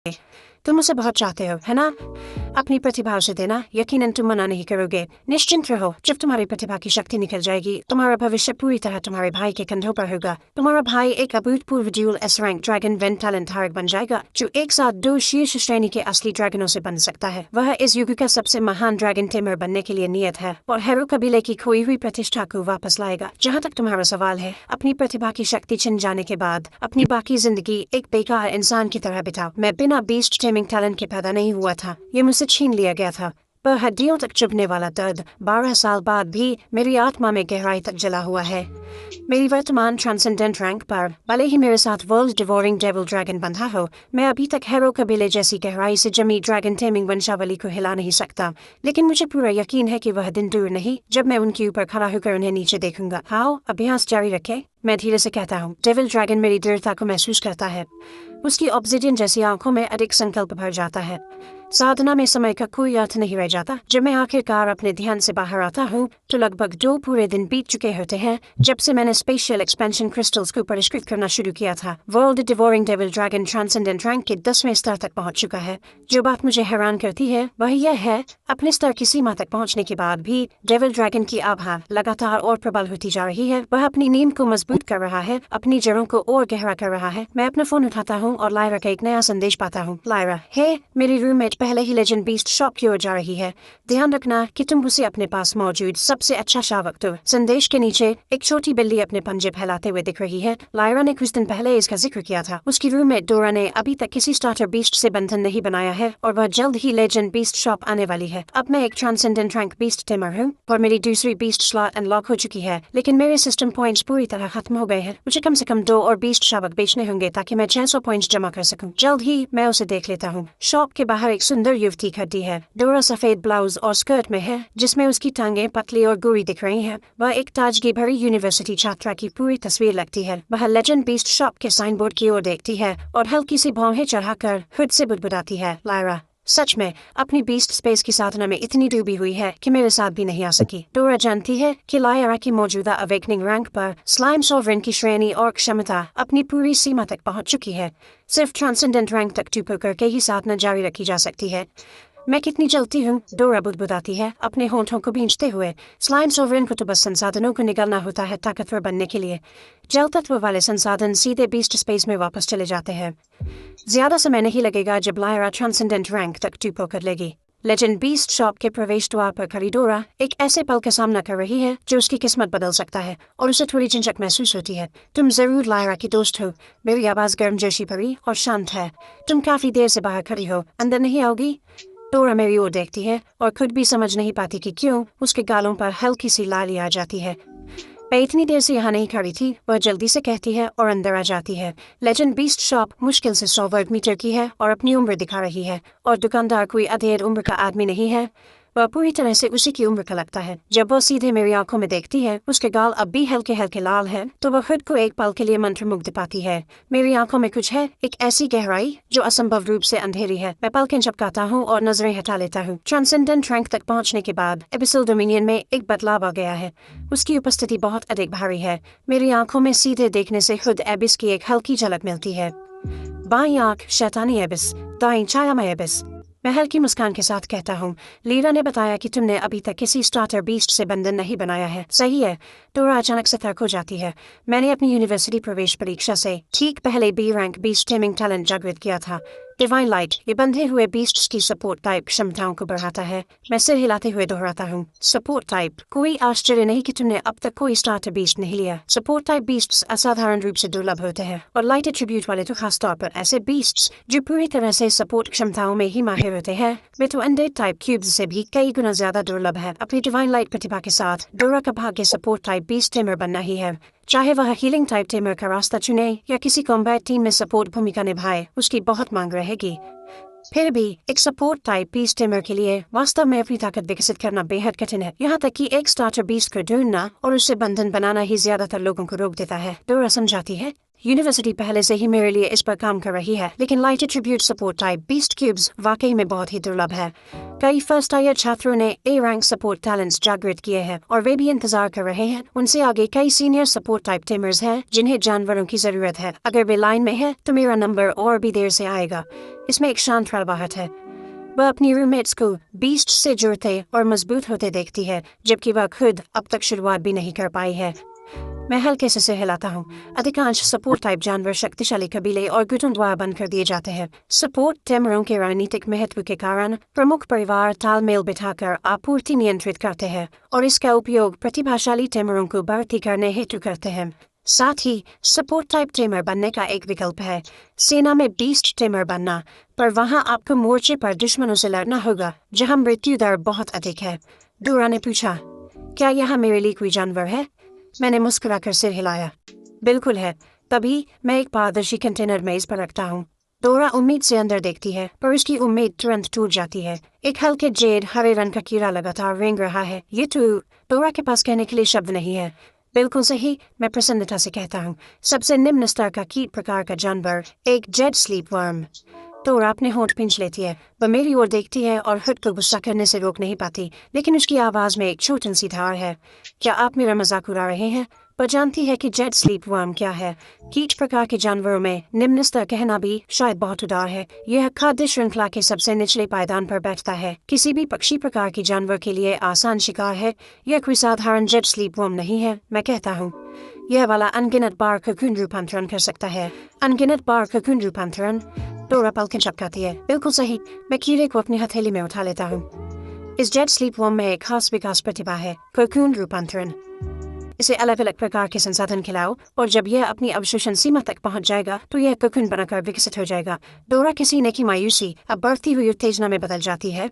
[SPEAKER 1] तुम उसे बहुत चाहते हो, है ना? अपनी प्रतिभा उसे देना, यकीनन तुम मना नहीं करोगे। निश्चिंत रहो, जब तुम्हारी प्रतिभा की शक्ति निकल जाएगी, तुम्हारा भविष्य पूरी तरह तुम्हारे भाई के कंधों पर होगा। तुम्हारा भाई एक अभूतपूर्व dual S rank dragon when talent धारक बन जाएगा, जो एक साथ 2 शीर्ष श्रेणी के असली ड्रैगनों से बन सकता है। वह इस युग का सबसे महान ड्रैगन टेमर बनने के लिए नियत है और हेरो कबीले की खोई हुई प्रतिष्ठा को वापस लाएगा। जहाँ तक तुम्हारा सवाल है, अपनी प्रतिभा की शक्ति छिन जाने के बाद अपनी बाकी जिंदगी एक बेकार इंसान की तरह बिताओ। मैं बिना बीस्ट टेमिंग टैलेंट के पैदा नहीं हुआ था, ये मुझसे छीन लिया गया था। पर हड्डियों तक चुभने वाला दर्द 12 साल बाद भी मेरी आत्मा में गहराई तक जला हुआ है। मेरी वर्तमान ट्रांसेंडेंट रैंक पर भले ही मेरे साथ वर्ल्ड डिवोरिंग डेविल ड्रैगन बंधा हो, मैं अभी तक हेरो कबीले जैसी गहराई से जमी ड्रैगन टेमिंग वंशावली को हिला नहीं सकता। लेकिन मुझे पूरा यकीन है कि वह दिन दूर नहीं जब मैं उनके ऊपर खड़ा होकर उन्हें नीचे देखूंगा। हाँ, अभ्यास जारी रखें, मैं धीरे से कहता हूँ। डेविल ड्रैगन मेरी दृढ़ता को महसूस करता है। उसकी ऑब्सिडियन जैसी आंखों में अधिक संकल्प भर जाता है। साधना में समय का कोई अर्थ नहीं रह जाता। जब मैं आखिरकार अपने ध्यान से बाहर आता हूँ तो लगभग 2 पूरे दिन बीत चुके होते हैं जब से मैंने स्पेशियल एक्सपेंशन क्रिस्टल्स को परिष्कृत करना शुरू किया था। World devouring devil dragon transcendent rank के 10वें स्तर तक पहुंच चुका है। जो बात मुझे हैरान करती है वह यह है, अपने स्तर की सीमा तक पहुंचने के बाद भी डेविल ड्रैगन की आभा लगातार और प्रबल होती जा रही है। वह अपनी नींद को मजबूत कर रहा है, अपनी जड़ों को और गहरा कर रहा है। मैं अपना फोन उठाता हूँ और लायरा का एक नया संदेश पाता हूँ। लायरा, हे, मेरी रूममेट पहले ही लेजेंड बीस्ट शॉप की ओर जा रही है। ध्यान रखना कि तुम उसे अपने पास मौजूद सबसे अच्छा शावक दो। संदेश के नीचे एक छोटी बिल्ली अपने पंजे फैलाते हुए दिख रही है। लायरा ने कुछ दिन पहले इसका जिक्र किया था। उसकी रूममेट डोरा ने अभी तक किसी स्टार्टर बीस्ट से बंधन नहीं बनाया है और वह जल्द ही लेजेंड बीस्ट शॉप आने वाली है। अब मैं एक ट्रांसेंडेंट रैंक बीस्ट टेमर हूँ और मेरी दूसरी बीस्ट स्लॉट अनलॉक हो चुकी है, लेकिन मेरे सिस्टम पॉइंट्स पूरी तरह खत्म हो गए हैं। मुझे कम से कम 2 और बीस्ट शावक बेचने होंगे ताकि मैं 600 पॉइंट्स जमा कर सकूं। जल्द ही मैं उसे देख लेता हूँ। शॉप के बाहर एक सुंदर युवती खड़ी है। डोरा सफेद ब्लाउज और स्कर्ट में है जिसमें उसकी टांगें पतली और गोरी दिख रही हैं। वह एक ताजगी भरी यूनिवर्सिटी छात्रा की पूरी तस्वीर लगती है। वह लेजेंड बीस्ट शॉप के साइन बोर्ड की ओर देखती है और हल्की सी भौहें चढ़ाकर खुद से बुदबुदाती है। लायरा सच में अपनी बीस्ट स्पेस की साधना में इतनी डूबी हुई है कि मेरे साथ भी नहीं आ सकी। डोरा जानती है कि लायरा की मौजूदा अवेकनिंग रैंक पर स्लाइम सॉवरेन की श्रेणी और क्षमता अपनी पूरी सीमा तक पहुंच चुकी है। सिर्फ ट्रांसेंडेंट रैंक तक टूप करके ही साधना जारी रखी जा सकती है। मैं कितनी जलती हूँ, डोरा बुदबुदाती है अपने होंठों को भींचते हुए। स्लाइम सॉवरेन को तो बस संसाधनों को निगलना होता है ताकतवर बनने के लिए। जल तत्व वाले संसाधन सीधे बीस्ट स्पेस में वापस चले जाते हैं। ज्यादा समय नहीं लगेगा जब लायरा ट्रांसेंडेंट रैंक तक टूप कर लेगी। लेजेंड बीस्ट शॉप के प्रवेश द्वार पर खड़ी डोरा एक ऐसे पल का सामना कर रही है जो उसकी किस्मत बदल सकता है और उसे थोड़ी झिझक महसूस होती है। तुम जरूर लायरा की दोस्त हो। मेरी आवाज गर्मजोशी भरी और शांत है। तुम काफी देर से बाहर खड़ी हो, अंदर नहीं आओगी? डोरा मेरी ओर देखती है और खुद भी समझ नहीं पाती कि क्यों उसके गालों पर हल्की सी लाली आ जाती है। मैं इतनी देर से यहाँ नहीं खड़ी थी, वह जल्दी से कहती है और अंदर आ जाती है। लेजेंड बीस्ट शॉप मुश्किल से 100 वर्ग मीटर की है और अपनी उम्र दिखा रही है और दुकानदार कोई अधेड़ उम्र का आदमी नहीं है। वह पूरी तरह से उसी की उम्र का लगता है। जब वह सीधे मेरी आंखों में देखती है, उसके गाल अब भी हल्के हल्के लाल हैं, तो वह खुद को एक पल के लिए मंत्रमुग्ध पाती है। मेरी आंखों में कुछ है, एक ऐसी गहराई जो असंभव रूप से अंधेरी है। मैं पलकें झपकाता हूँ और नजरें हटा लेता हूँ। ट्रांसेंडेंट रैंक तक पहुँचने के बाद एबिसल डोमिनियन में एक बदलाव आ गया है। उसकी उपस्थिति बहुत अधिक भारी है। मेरी आंखों में सीधे देखने से खुद एबिस की एक हल्की झलक मिलती है। बाईं आंख शैतानी एबिस, दाईं छायामय एबिस। मैं हल्की मुस्कान के साथ कहता हूँ, लीरा ने बताया कि तुमने अभी तक किसी स्टार्टर बीस्ट से बंधन नहीं बनाया है, सही है? डोरा अचानक सतर्क हो जाती है। मैंने अपनी यूनिवर्सिटी प्रवेश परीक्षा से ठीक पहले B rank beast taming talent जागृत किया था। डिवाइन लाइट ये बंधे हुए बीस्ट्स की सपोर्ट टाइप क्षमताओं को बढ़ाता है। मैं सिर हिलाते हुए दोहराता हूँ, सपोर्ट टाइप। कोई आश्चर्य नहीं कि तुमने अब तक कोई स्टार्टर बीस्ट नहीं लिया। सपोर्ट टाइप बीस्ट्स असाधारण रूप से दुर्लभ होते हैं और लाइट एट्रीब्यूट वाले तो खास तौर पर ऐसे बीस्ट्स जो पूरी तरह से सपोर्ट क्षमताओं में ही माहिर होते हैं वे तो अनडेड टाइप क्यूब्स से भी कई गुना ज्यादा दुर्लभ है। अपनी डिवाइन लाइट प्रतिभा के साथ डोरा का भाग्य सपोर्ट टाइप बीस्ट टेमर बनना ही है। चाहे वह हीलिंग टाइप टेमर का रास्ता चुने या किसी कॉम्बैट टीम में सपोर्ट भूमिका निभाए, उसकी बहुत मांग रहेगी। फिर भी एक सपोर्ट टाइप बीस्ट टेमर के लिए वास्तव में अपनी ताकत विकसित करना बेहद कठिन है। यहाँ तक कि एक स्टार्टर बीस्ट को ढूंढना और उससे बंधन बनाना ही ज्यादातर लोगों को रोक देता है। डोरा समझाती है, यूनिवर्सिटी पहले से ही मेरे लिए इस पर काम कर रही है, लेकिन light attribute support type beast cubes वाकई में बहुत ही दुर्लभ है। कई फर्स्ट ईयर छात्रों ने ए रैंक सपोर्ट टैलेंट्स जागृत किए हैं और वे भी इंतजार कर रहे हैं। उनसे आगे कई सीनियर सपोर्ट टाइप टीमर्स हैं जिन्हें जानवरों की जरूरत है। अगर वे लाइन में है तो मेरा नंबर और भी देर से आएगा। इसमें एक शांत रवाहट है। वह अपनी रूममेट्स को बीस्ट से जुड़ते और मजबूत होते देखती है, जबकि वह खुद अब तक शुरुआत भी नहीं कर पाई है। मैं हल्के से सहलाता हूँ। अधिकांश सपोर्ट टाइप जानवर शक्तिशाली कबीले और गुटों द्वारा बंद कर दिए जाते हैं। सपोर्ट टीमरों के राजनीतिक महत्व के कारण प्रमुख परिवार तालमेल बिठाकर आपूर्ति नियंत्रित करते हैं और इसका उपयोग प्रतिभाशाली टीमरों को भर्ती करने हेतु करते हैं। साथ ही सपोर्ट टाइप टीमर बनने का एक विकल्प है सेना में बीस्ट टीमर बनना, पर वहां आपको मोर्चे पर दुश्मनों से लड़ना होगा जहां मृत्यु दर बहुत अधिक है। डोरा ने पूछा, क्या यहाँ मेरे लिए कोई जानवर है? मैंने मुस्कुराकर सिर हिलाया। बिल्कुल है। तभी मैं एक पारदर्शी कंटेनर मेज पर रखता हूँ। डोरा उम्मीद से अंदर देखती है, पर उसकी उम्मीद तुरंत टूट जाती है। एक हल्के जेड हरे रंग का कीड़ा लगातार रेंग रहा है। ये तो डोरा के पास कहने के लिए शब्द नहीं है। बिल्कुल सही, मैं प्रसन्नता से कहता हूँ। सबसे निम्न स्तर का कीट प्रकार का जानवर, एक जेड स्लीप वर्म। डोरा अपने होंठ पिंच लेती है। वह मेरी ओर देखती है और खुद को गुस्सा करने से रोक नहीं पाती, लेकिन उसकी आवाज में एक छोटी सी धार है। क्या आप मेरा मजाक उड़ा रहे हैं? वह जानती है कि जेड स्लीप वर्म क्या है। कीट प्रकार के जानवरों में निम्न स्तर कहना भी शायद बहुत उदार है। यह खाद्य श्रृंखला के सबसे निचले पायदान पर बैठता है। किसी भी पक्षी प्रकार के जानवर के लिए आसान शिकार है। यह कोई साधारण जेड स्लीप वर्म नहीं है, मैं कहता हूँ। यह वाला अनगिनत बार ककून रूपांतरण कर सकता है। अनगिनत बार ककून रूपांतरण? डोरा पलकें झपकाती है। बिल्कुल सही। मैं कीड़े को अपनी हथेली में उठा लेता हूँ। इस जेड स्लीप वर्म में एक खास विकास प्रतिभा है, ककून रूपांतरण। इसे अलग अलग प्रकार के संसाधन खिलाओ और जब यह अपनी अवशोषण सीमा तक पहुंच जाएगा तो यह ककून बनाकर विकसित हो जाएगा। डोरा के सीने की मायूसी अब बढ़ती हुई उत्तेजना में बदल जाती है।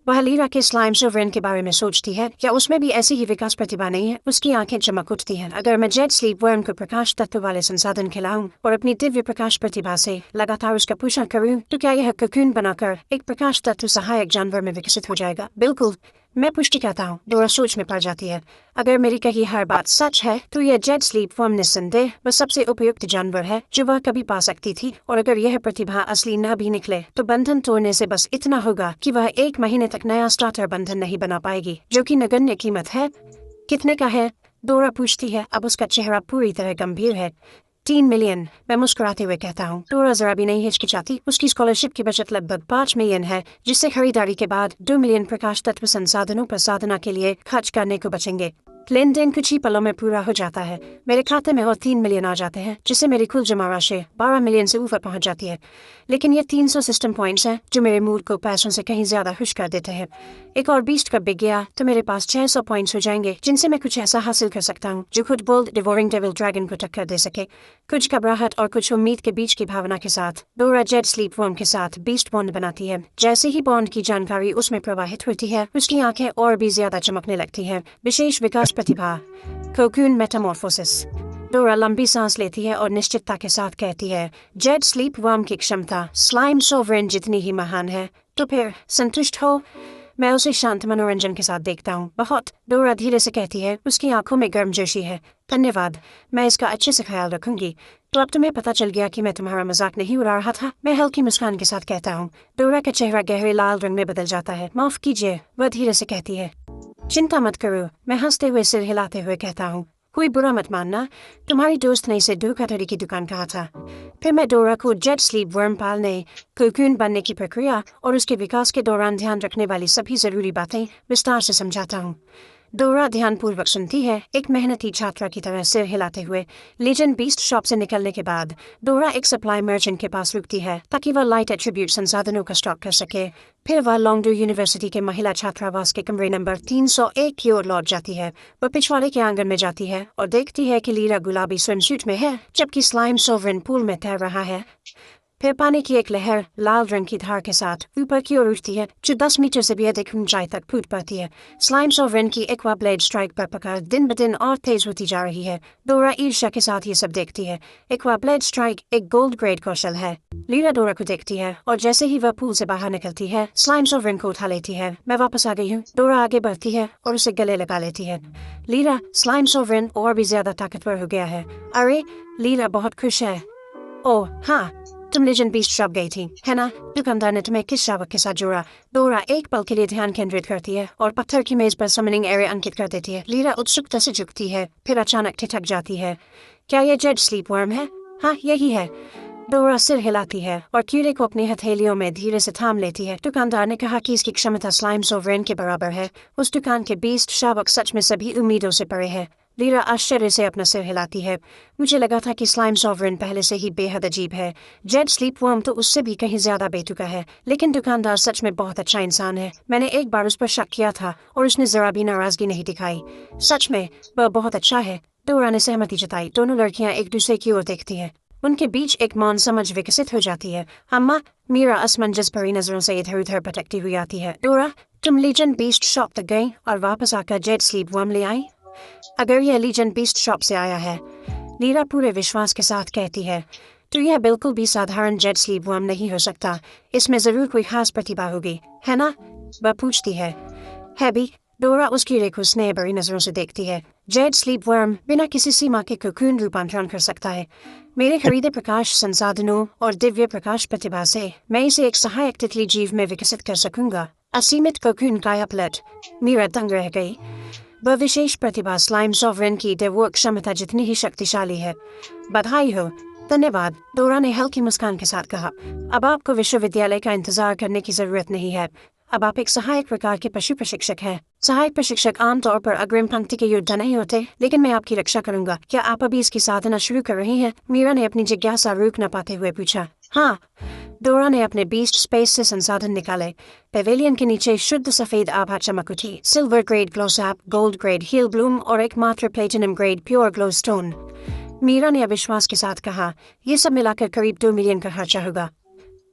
[SPEAKER 1] वह लीरा के स्लाइम सोवरेन के बारे में सोचती है। क्या उसमें भी ऐसी ही विकास प्रतिभा नहीं है? उसकी आंखें चमक उठती हैं। अगर मैं जेड स्लीप वर्म को प्रकाश तत्व वाले संसाधन खिलाऊं और अपनी दिव्य प्रकाश प्रतिभा से लगातार उसका पोषण करूं, तो क्या यह ककून बनाकर एक प्रकाश तत्व सहायक जानवर में विकसित हो जाएगा? बिल्कुल, मैं पुष्टि करता हूँ। डोरा सोच में पड़ जाती है। अगर मेरी कही हर बात सच है तो यह जेड स्लीप वर्म निस्संदेह वह सबसे उपयुक्त जानवर है जो वह कभी पा सकती थी। और अगर यह प्रतिभा असली न भी निकले तो बंधन तोड़ने से बस इतना होगा कि वह 1 महीने तक नया स्टार्टर बंधन नहीं बना पाएगी, जो कि नगण्य कीमत है। कितने का है? डोरा पूछती है। अब उसका चेहरा पूरी तरह गंभीर है। 3 मिलियन, मैं मुस्कुराते हुए कहता हूँ। डोरा जरा भी नहीं हिचकिचाती। उसकी स्कॉलरशिप की बचत लगभग 5 मिलियन है, जिससे खरीदारी के बाद 2 मिलियन प्रकाश तत्व संसाधनों पर साधना के लिए खर्च करने को बचेंगे। लेन देन कुछ ही पलों में पूरा हो जाता है। मेरे खाते में और 3 मिलियन आ जाते हैं, जिससे मेरी कुल जमा राशि 12 मिलियन से ऊपर पहुंच जाती है। लेकिन ये 300 सिस्टम पॉइंट्स हैं जो मेरे मूड को पैसों से कहीं ज्यादा खुश कर देते हैं। एक और बीस्ट कब बिक गया तो मेरे पास 600 पॉइंट्स हो जाएंगे, जिनसे मैं कुछ ऐसा हासिल कर सकता हूँ जो खुद बोल्ड डिवोरिंग डेविल ड्रैगन को टक्कर दे सके। कुछ घबराहट और कुछ उम्मीद के बीच की भावना के साथ डोरा जेड स्लीप वर्म के साथ बीस्ट बॉन्ड बनाती है। जैसे ही बॉन्ड की जानकारी उसमें प्रवाहित होती है, उसकी आंखें और भी ज्यादा चमकने लगती हैं। विशेष विकास प्रतिभा, कोकून मेटामॉर्फोसिस। डोरा लंबी सांस लेती है और निश्चितता के साथ कहती है, जेड स्लीप वर्म की क्षमता स्लाइम सोवरेन जितनी ही महान है। तो फिर संतुष्ट हो? मैं उसे शांत मनोरंजन के साथ देखता हूँ। बहुत। डोरा धीरे से कहती है। उसकी आंखों में गर्मजोशी है। धन्यवाद, मैं इसका अच्छे से ख्याल रखूंगी। तो अब तुम्हें पता चल गया कि मैं तुम्हारा मजाक नहीं उड़ा रहा था, मैं हल्की मुस्कान के साथ कहता हूँ। डोरा का चेहरा गहरे लाल रंग में बदल जाता है। माफ कीजिए, वह धीरे से कहती है। चिंता मत करो, मैं हंसते हुए सिर हिलाते हुए कहता हूँ। कोई बुरा मत मानना, तुम्हारी दोस्त ने इसे धोखाधड़ी की दुकान कहा था। फिर मैं डोरा को जेड स्लीप वर्म पालने, कोकून बनने की प्रक्रिया और उसके विकास के दौरान ध्यान रखने वाली सभी जरूरी बातें विस्तार से समझाता हूँ। डोरा ध्यानपूर्वक सुनती है, एक मेहनती छात्रा की तरह सिर हिलाते हुए। लीजेंड बीस्ट शॉप से निकलने के बाद डोरा एक सप्लाई मर्चेंट के पास रुकती है ताकि वह लाइट एट्रीब्यूट संसाधनों का स्टॉक कर सके। फिर वह लॉन्गडू यूनिवर्सिटी के महिला छात्रावास के कमरे नंबर 301 की ओर लौट जाती है। वह पिछवाड़े के आंगन में जाती है और देखती है कि लीरा गुलाबी स्विमसूट में है, जबकि स्लाइम सोवरेन पूल में तैर रहा है। फिर पानी की एक लहर लाल रंग की धार के साथ ऊपर की ओर उठती है, जो 10 मीटर से भी अधिक ऊंचाई तक फूट पाती है। स्लाइम सॉवरेन की एक्वा ब्लेड स्ट्राइक पर पकड़ दिन ब दिन और तेज होती जा रही है। डोरा ईर्ष्या के साथ ये सब देखती है। एक्वा ब्लेड स्ट्राइक एक गोल्ड ग्रेड कौशल है। लीरा डोरा को देखती है और जैसे ही वह पूल से बाहर निकलती है, स्लाइम सॉवरेन को उठा लेती है। मैं वापस आ गई हूँ। डोरा आगे बढ़ती है और उसे गले लगा लेती है। लीरा, स्लाइम सॉवरेन और भी ज्यादा ताकतवर हो गया है। अरे, लीरा बहुत खुश है। ओह हाँ, तुम लेजेंड बीस्ट शॉप गई थी, है ना? दुकानदार ने तुम्हें किस शावक के साथ जोड़ा? डोरा एक पल के लिए ध्यान केंद्रित करती है और पत्थर की मेज पर समनिंग एरिया अंकित कर देती है। लीरा उत्सुकता से झुकती है, फिर अचानक ठिठक जाती है। क्या ये जेड स्लीप वर्म है? हाँ, यही है। डोरा सिर हिलाती है और कीड़े को अपनी हथेलियों में धीरे से थाम लेती है। दुकानदार ने कहा कि इसकी क्षमता स्लाइम सॉवरेन के बराबर है। उस दुकान के बीस्ट शावक सच में सभी उम्मीदों से परे है। लीरा आश्चर्य से अपना सिर हिलाती है। मुझे लगा था कि स्लाइम सॉवरेन पहले से ही बेहद अजीब है। जेड स्लीप वर्म तो उससे भी कहीं ज्यादा बेतुका है। लेकिन दुकानदार सच में बहुत अच्छा इंसान है। मैंने एक बार उस पर शक किया था और उसने जरा भी नाराजगी नहीं दिखाई। सच में वह बहुत अच्छा है। डोरा ने सहमति जताई। दोनों लड़कियां एक दूसरे की ओर देखती हैं। उनके बीच एक मौन समझ विकसित हो जाती है। अम्मा, मीरा असमंजस भरी नजरों से इधर उधर भटकती हुई आती है। डोरा, तुम लीजेंड बीस्ट शॉप तक गई और वापस आकर जेड स्लीप वर्म ले आई? अगर यह लीजेंड बीस्ट शॉप से आया है, लीरा पूरे विश्वास के साथ कहती है, तो यह बिल्कुल भी साधारण जेड स्लीप वर्म नहीं हो सकता। इसमें जरूर कोई खास प्रतिभा होगी, है ना? वह पूछती है। भी? डोरा उस कीड़े को स्नेह भरी नजरों से देखती है। जेड स्लीप वर्म बिना किसी सीमा के कोकून रूपांतरण कर सकता है। मेरे खरीदे प्रकाश संसाधनों और दिव्य प्रकाश प्रतिभा से मैं इसे एक सहायक तितली जीव में विकसित कर सकूंगा। असीमित कोकून कायापलट। मीरा दंग रह गई। वह विशेष प्रतिभा स्लाइम सॉवरेन की देवोक क्षमता जितनी ही शक्तिशाली है। बधाई हो। धन्यवाद, डोरा ने हल्की मुस्कान के साथ कहा। अब आपको विश्वविद्यालय का इंतजार करने की जरूरत नहीं है। अब आप एक सहायक प्रकार के पशु प्रशिक्षक हैं। सहायक प्रशिक्षक आमतौर पर अग्रिम पंक्ति के योद्धा नहीं होते, लेकिन मैं आपकी रक्षा करूंगा। क्या आप अभी इसकी साधना शुरू कर रही हैं? मीरा ने अपनी जिज्ञासा रोक न पाते हुए पूछा। हाँ। डोरा ने अपने बीस्ट स्पेस से संसाधन निकाले। पेवेलियन के नीचे शुद्ध सफेद आभा चमक उठी। सिल्वर ग्रेड ग्लोसैप, गोल्ड ग्रेड हील ब्लूम और एकमात्र platinum grade pure glow stone. Meera ने अविश्वास के साथ कहा, यह सब मिलाकर करीब 2 मिलियन का खर्चा होगा।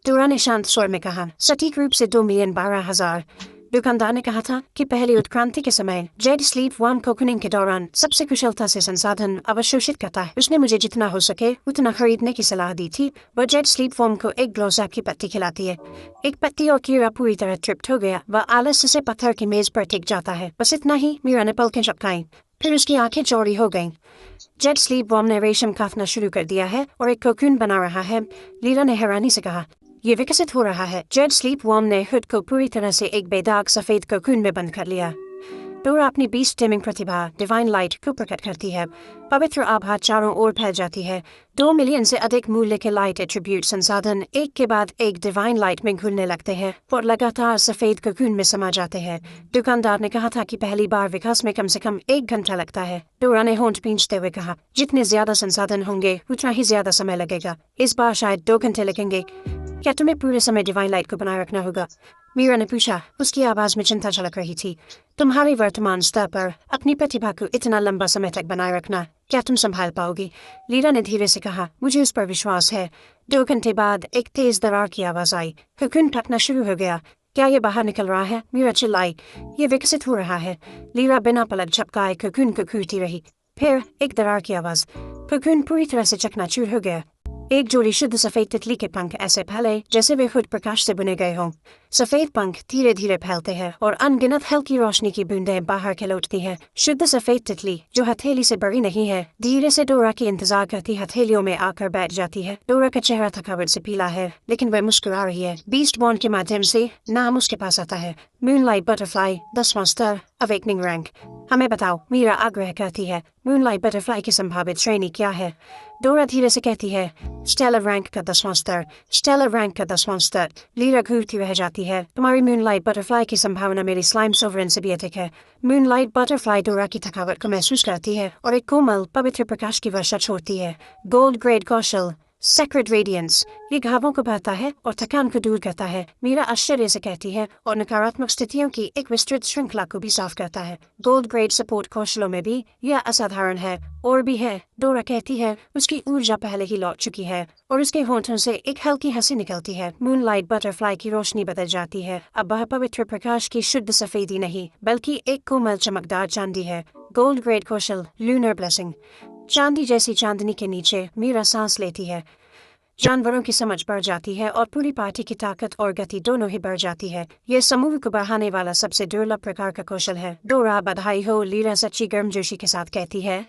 [SPEAKER 1] डोरा ने शांत स्वर में कहा, सटीक रूप से 2,12,000। दुकानदार ने कहा था कि पहली उत्क्रांति के समय जेड स्लीप वर्म कोकूनिंग के दौरान सबसे कुशलता से संसाधन अवशोषित करता है। उसने मुझे जितना हो सके उतना खरीदने की सलाह दी थी। वह जेड स्लीप वर्म को एक ग्लोसैप की पत्ती खिलाती है। एक पत्ती और कीड़ा पूरी तरह ट्रिप्ट हो गया। वह आलस्य से पत्थर की मेज पर टिक जाता है। बस इतना ही। मीरा ने पलकें झपकाई, फिर उसकी आंखें चौड़ी हो गईं। जेड स्लीप वर्म ने रेशम काटना शुरू कर दिया है और एक कोकून बना रहा है। लीरा ने हैरानी से कहा, ये विकसित हो रहा है। जेड स्लीप वर्म ने खुद को पूरी तरह से एक बेदाग सफेद कोकून में बंद कर लिया। डोरा अपनी बीस्ट टिमिंग प्रतिभा डिवाइन लाइट को प्रकट करती है। पवित्र आभा चारों ओर फैल जाती है। 2 मिलियन से अधिक मूल्य के लाइट एट्रीब्यूट संसाधन एक के बाद एक डिवाइन लाइट में घुलने लगते हैं और लगातार सफेद कोकून में समा जाते हैं। दुकानदार ने कहा था कि पहली बार विकास में कम से कम 1 घंटा लगता है। डोरा ने होंठ भींचते हुए कहा, जितने ज्यादा संसाधन होंगे उतना ही ज्यादा समय लगेगा। इस बार शायद 2 घंटे लगेंगे। क्या तुम्हें पूरे समय डिवाइन लाइट को बनाए रखना होगा? मीरा ने पूछा। उसकी आवाज में चिंता झलक रही थी। तुम्हारे वर्तमान स्तर पर अपनी प्रतिभा को इतना लंबा समय तक बनाए रखना क्या तुम संभाल पाओगी? लीरा ने धीरे से कहा, मुझे उस पर विश्वास है। 2 घंटे बाद एक तेज दरार की आवाज आई। कोकून फटना शुरू हो गया। क्या ये बाहर निकल रहा है? मीरा चिल्लाई। ये विकसित हो रहा है। लीरा बिना पलक झपकाए कोकून को घूरती रही। फिर एक दरार की आवाज। कोकून पूरी तरह से चकनाचूर हो गया। एक जोड़ी शुद्ध सफेद तितली के पंख ऐसे फैले जैसे वे खुद प्रकाश से बुने गए हों। सफेद पंख धीरे धीरे फैलते हैं और अनगिनत हल्की रोशनी की बूंदें बाहर खिलौटती हैं। शुद्ध सफेद तितली, जो हथेली से बड़ी नहीं है, धीरे से डोरा की इंतजार करती हथेलियों में आकर बैठ जाती है। डोरा का चेहरा थकावट से पीला है, लेकिन वह मुस्कुरा रही है। बीस्ट बॉन्ड के माध्यम से नाम उसके पास आता है, मूनलाइट बटरफ्लाई, 10वां स्तर, अवेकनिंग रैंक। हमें बताओ, मीरा आग्रह करती है। मूनलाइट बटरफ्लाई की संभावित श्रेणी क्या है? डोरा धीरे से कहती है, स्टेलर रैंक का 10वां स्तर। स्टेलर रैंक का 10वां स्तर। लीरा घूरती रह जाती है। तुम्हारी मूनलाइट बटरफ्लाई की संभावना मेरी स्लाइम सॉवरेन से भी अधिक है। मूनलाइट बटरफ्लाई डोरा की थकावट को महसूस करती है और एक कोमल पवित्र प्रकाश की वर्षा छोड़ती है। गोल्ड ग्रेड कौशल सेक्रेट रेडियंस, ये घावों को बहता है और थकान को दूर करता है। मीरा आश्चर्य से कहती है और नकारात्मक स्थितियों की एक विस्तृत श्रृंखला को भी साफ करता है। गोल्ड ग्रेड सपोर्ट कौशलों में भी यह असाधारण है। और भी है, डोरा कहती है, उसकी ऊर्जा पहले ही लौट चुकी है और उसके होठों से एक हल्की हंसी निकलती है। मूनलाइट बटरफ्लाई की रोशनी बदल जाती है। अब वह पवित्र प्रकाश की शुद्ध सफेदी नहीं, बल्कि एक कोमल चमकदार चांदी है। गोल्ड ग्रेड कौशल, लूनर ब्लेसिंग। चांदी जैसी चांदनी के नीचे मीरा सांस लेती है। जानवरों की समझ बढ़ जाती है और पूरी पार्टी की ताकत और गति दोनों ही बढ़ जाती है। यह समूह को बढ़ाने वाला सबसे दुर्लभ प्रकार का कौशल है। डोरा बधाई हो, लीरा सच्ची गर्मजोशी के साथ कहती है,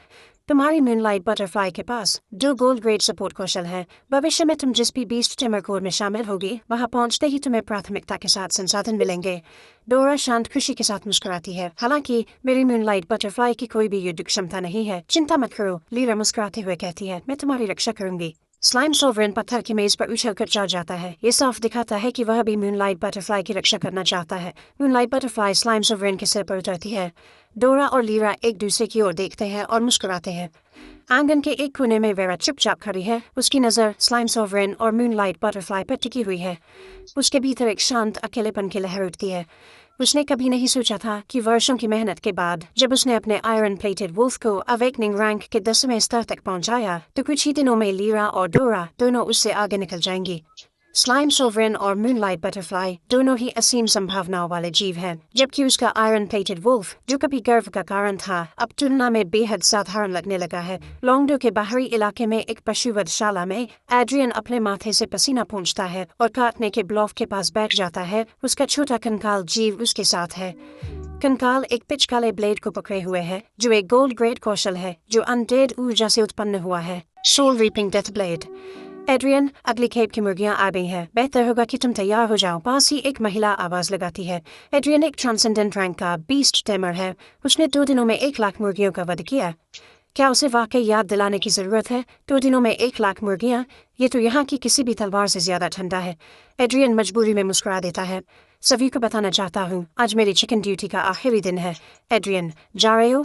[SPEAKER 1] तुम्हारी मूनलाइट बटरफ्लाई के पास जो गोल्ड ग्रेड सपोर्ट कौशल है, भविष्य में तुम जिस भी बीस्ट टिमर कोर में शामिल होगी, वहां पहुंचते ही तुम्हें प्राथमिकता के साथ संसाधन मिलेंगे। डोरा शांत खुशी के साथ मुस्कुराती है। हालांकि मेरी मूनलाइट बटरफ्लाई की कोई भी युद्ध क्षमता नहीं है, चिंता मत करो, लीरा मुस्कुराते हुए कहती है, मैं तुम्हारी रक्षा करूंगी। स्लाइम सोवरेन पत्थर की मेज पर उछल कर चढ़ जाता है। ये साफ दिखाता है कि वह भी मूनलाइट बटरफ्लाई की रक्षा करना चाहता है। मूनलाइट बटरफ्लाई स्लाइम सोवरेन के सिर पर उतरती है। डोरा और लीरा एक दूसरे की ओर देखते हैं और मुस्कुराते हैं। आंगन के एक कोने में वेरा चुपचाप खड़ी है। उसकी नज़र स्लाइम सोवरेन और मूनलाइट बटरफ्लाई पर टिकी हुई है। उसके भीतर एक शांत अकेलेपन की लहर उठती है। उसने कभी नहीं सोचा था कि वर्षों की मेहनत के बाद जब उसने अपने आयरन प्लेटेड वुल्फ को अवेकनिंग रैंक के 10वें स्तर तक पहुंचाया, तो कुछ ही दिनों में लीरा और डोरा दोनों उससे आगे निकल जाएंगी। स्लाइम सोवरेन और मूनलाइट बटरफ्लाई दोनों ही असीम संभावनाओं वाले जीव हैं, जबकि उसका आयरन प्लेटेड वुल्फ, जो कभी गर्व का कारण था, अब तुलना में बेहद साधारण लगने लगा है। लॉन्गडो के बाहरी इलाके में एक पशुवधशाला में एड्रियन अपने माथे से पसीना पोंछता है और काटने के ब्लॉफ के पास बैठ जाता है। उसका छोटा कंकाल जीव उसके साथ है। कंकाल एक पिचकाले ब्लेड को पकड़े हुए है, जो एक गोल्ड ग्रेड कौशल है जो अनडेड ऊर्जा से उत्पन्न हुआ है। Soul reaping death blade. Adrian, अगली खेप की मुर्गियां आ गई हैं। बेहतर होगा कि तुम तैयार हो जाओ। पास ही एक महिला आवाज लगाती है। एड्रियन एक ट्रांसेंडेंट रैंक का बीस्ट टेमर है। उसने 2 दिनों में 1 लाख मुर्गियों का वध किया। क्या उसे वाकई याद दिलाने की जरूरत है? 2 दिनों में 1 लाख मुर्गियां, ये तो यहाँ की किसी भी तलवार से ज्यादा ठंडा है। एड्रियन मजबूरी में मुस्कुरा देता है। सभी को बताना चाहता हूँ, आज मेरी चिकन ड्यूटी का आखिरी दिन है। एड्रियन, जा रहे हो?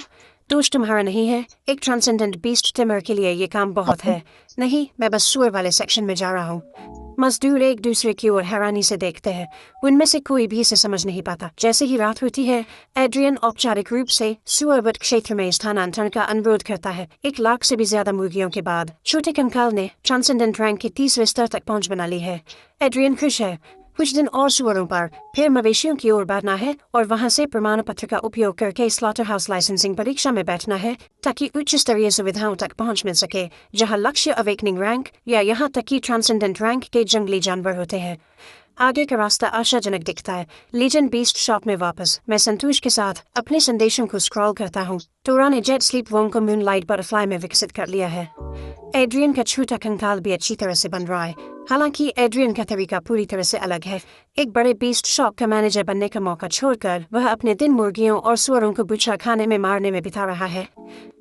[SPEAKER 1] दोष तुम्हारा नहीं है। एक ट्रांसेंडेंट बीस्ट टिमर के लिए ये काम बहुत है। नहीं, मैं बस सुअर वाले सेक्शन में जा रहा हूँ। मजदूर एक दूसरे की ओर हैरानी से देखते हैं। उनमें से कोई भी इसे समझ नहीं पाता। जैसे ही रात होती है, एड्रियन औपचारिक रूप से सुअरवध क्षेत्र में स्थानांतरण का अनुरोध करता है। 1 लाख से भी ज्यादा मुर्गियों के बाद छोटे कंकाल ने ट्रांसेंडेंट रैंक के 3वें स्तर तक पहुंच बना ली है। एड्रियन खुश है। कुछ दिन और सुअरों पर, फिर मवेशियों की ओर बढ़ना है और वहां से प्रमाण पत्र का उपयोग करके स्लॉटर हाउस लाइसेंसिंग परीक्षा में बैठना है, ताकि उच्च स्तरीय सुविधाओं तक पहुंच मिल सके, जहां लक्ष्य अवेकनिंग रैंक या यहाँ तक कि ट्रांसेंडेंट रैंक के जंगली जानवर होते हैं। आगे का रास्ता आशाजनक दिखता है। लीजन बीस्ट शॉप में वापस मैं संतोष के साथ अपने संदेशों को स्क्रॉल करता हूँ। टोरा ने जेट स्लीप वोम को मूनलाइट बटरफ्लाई में विकसित कर लिया है। एड्रियन का छोटा कंकाल भी अच्छी तरह से बन रहा है। हालांकि एड्रियन का तरीका पूरी तरह से अलग है। एक बड़े बीस्ट शॉप का मैनेजर बनने का मौका छोड़कर वह अपने दिन मुर्गियों और सुअरों को बूचर खाने में मारने में बिता रहा है।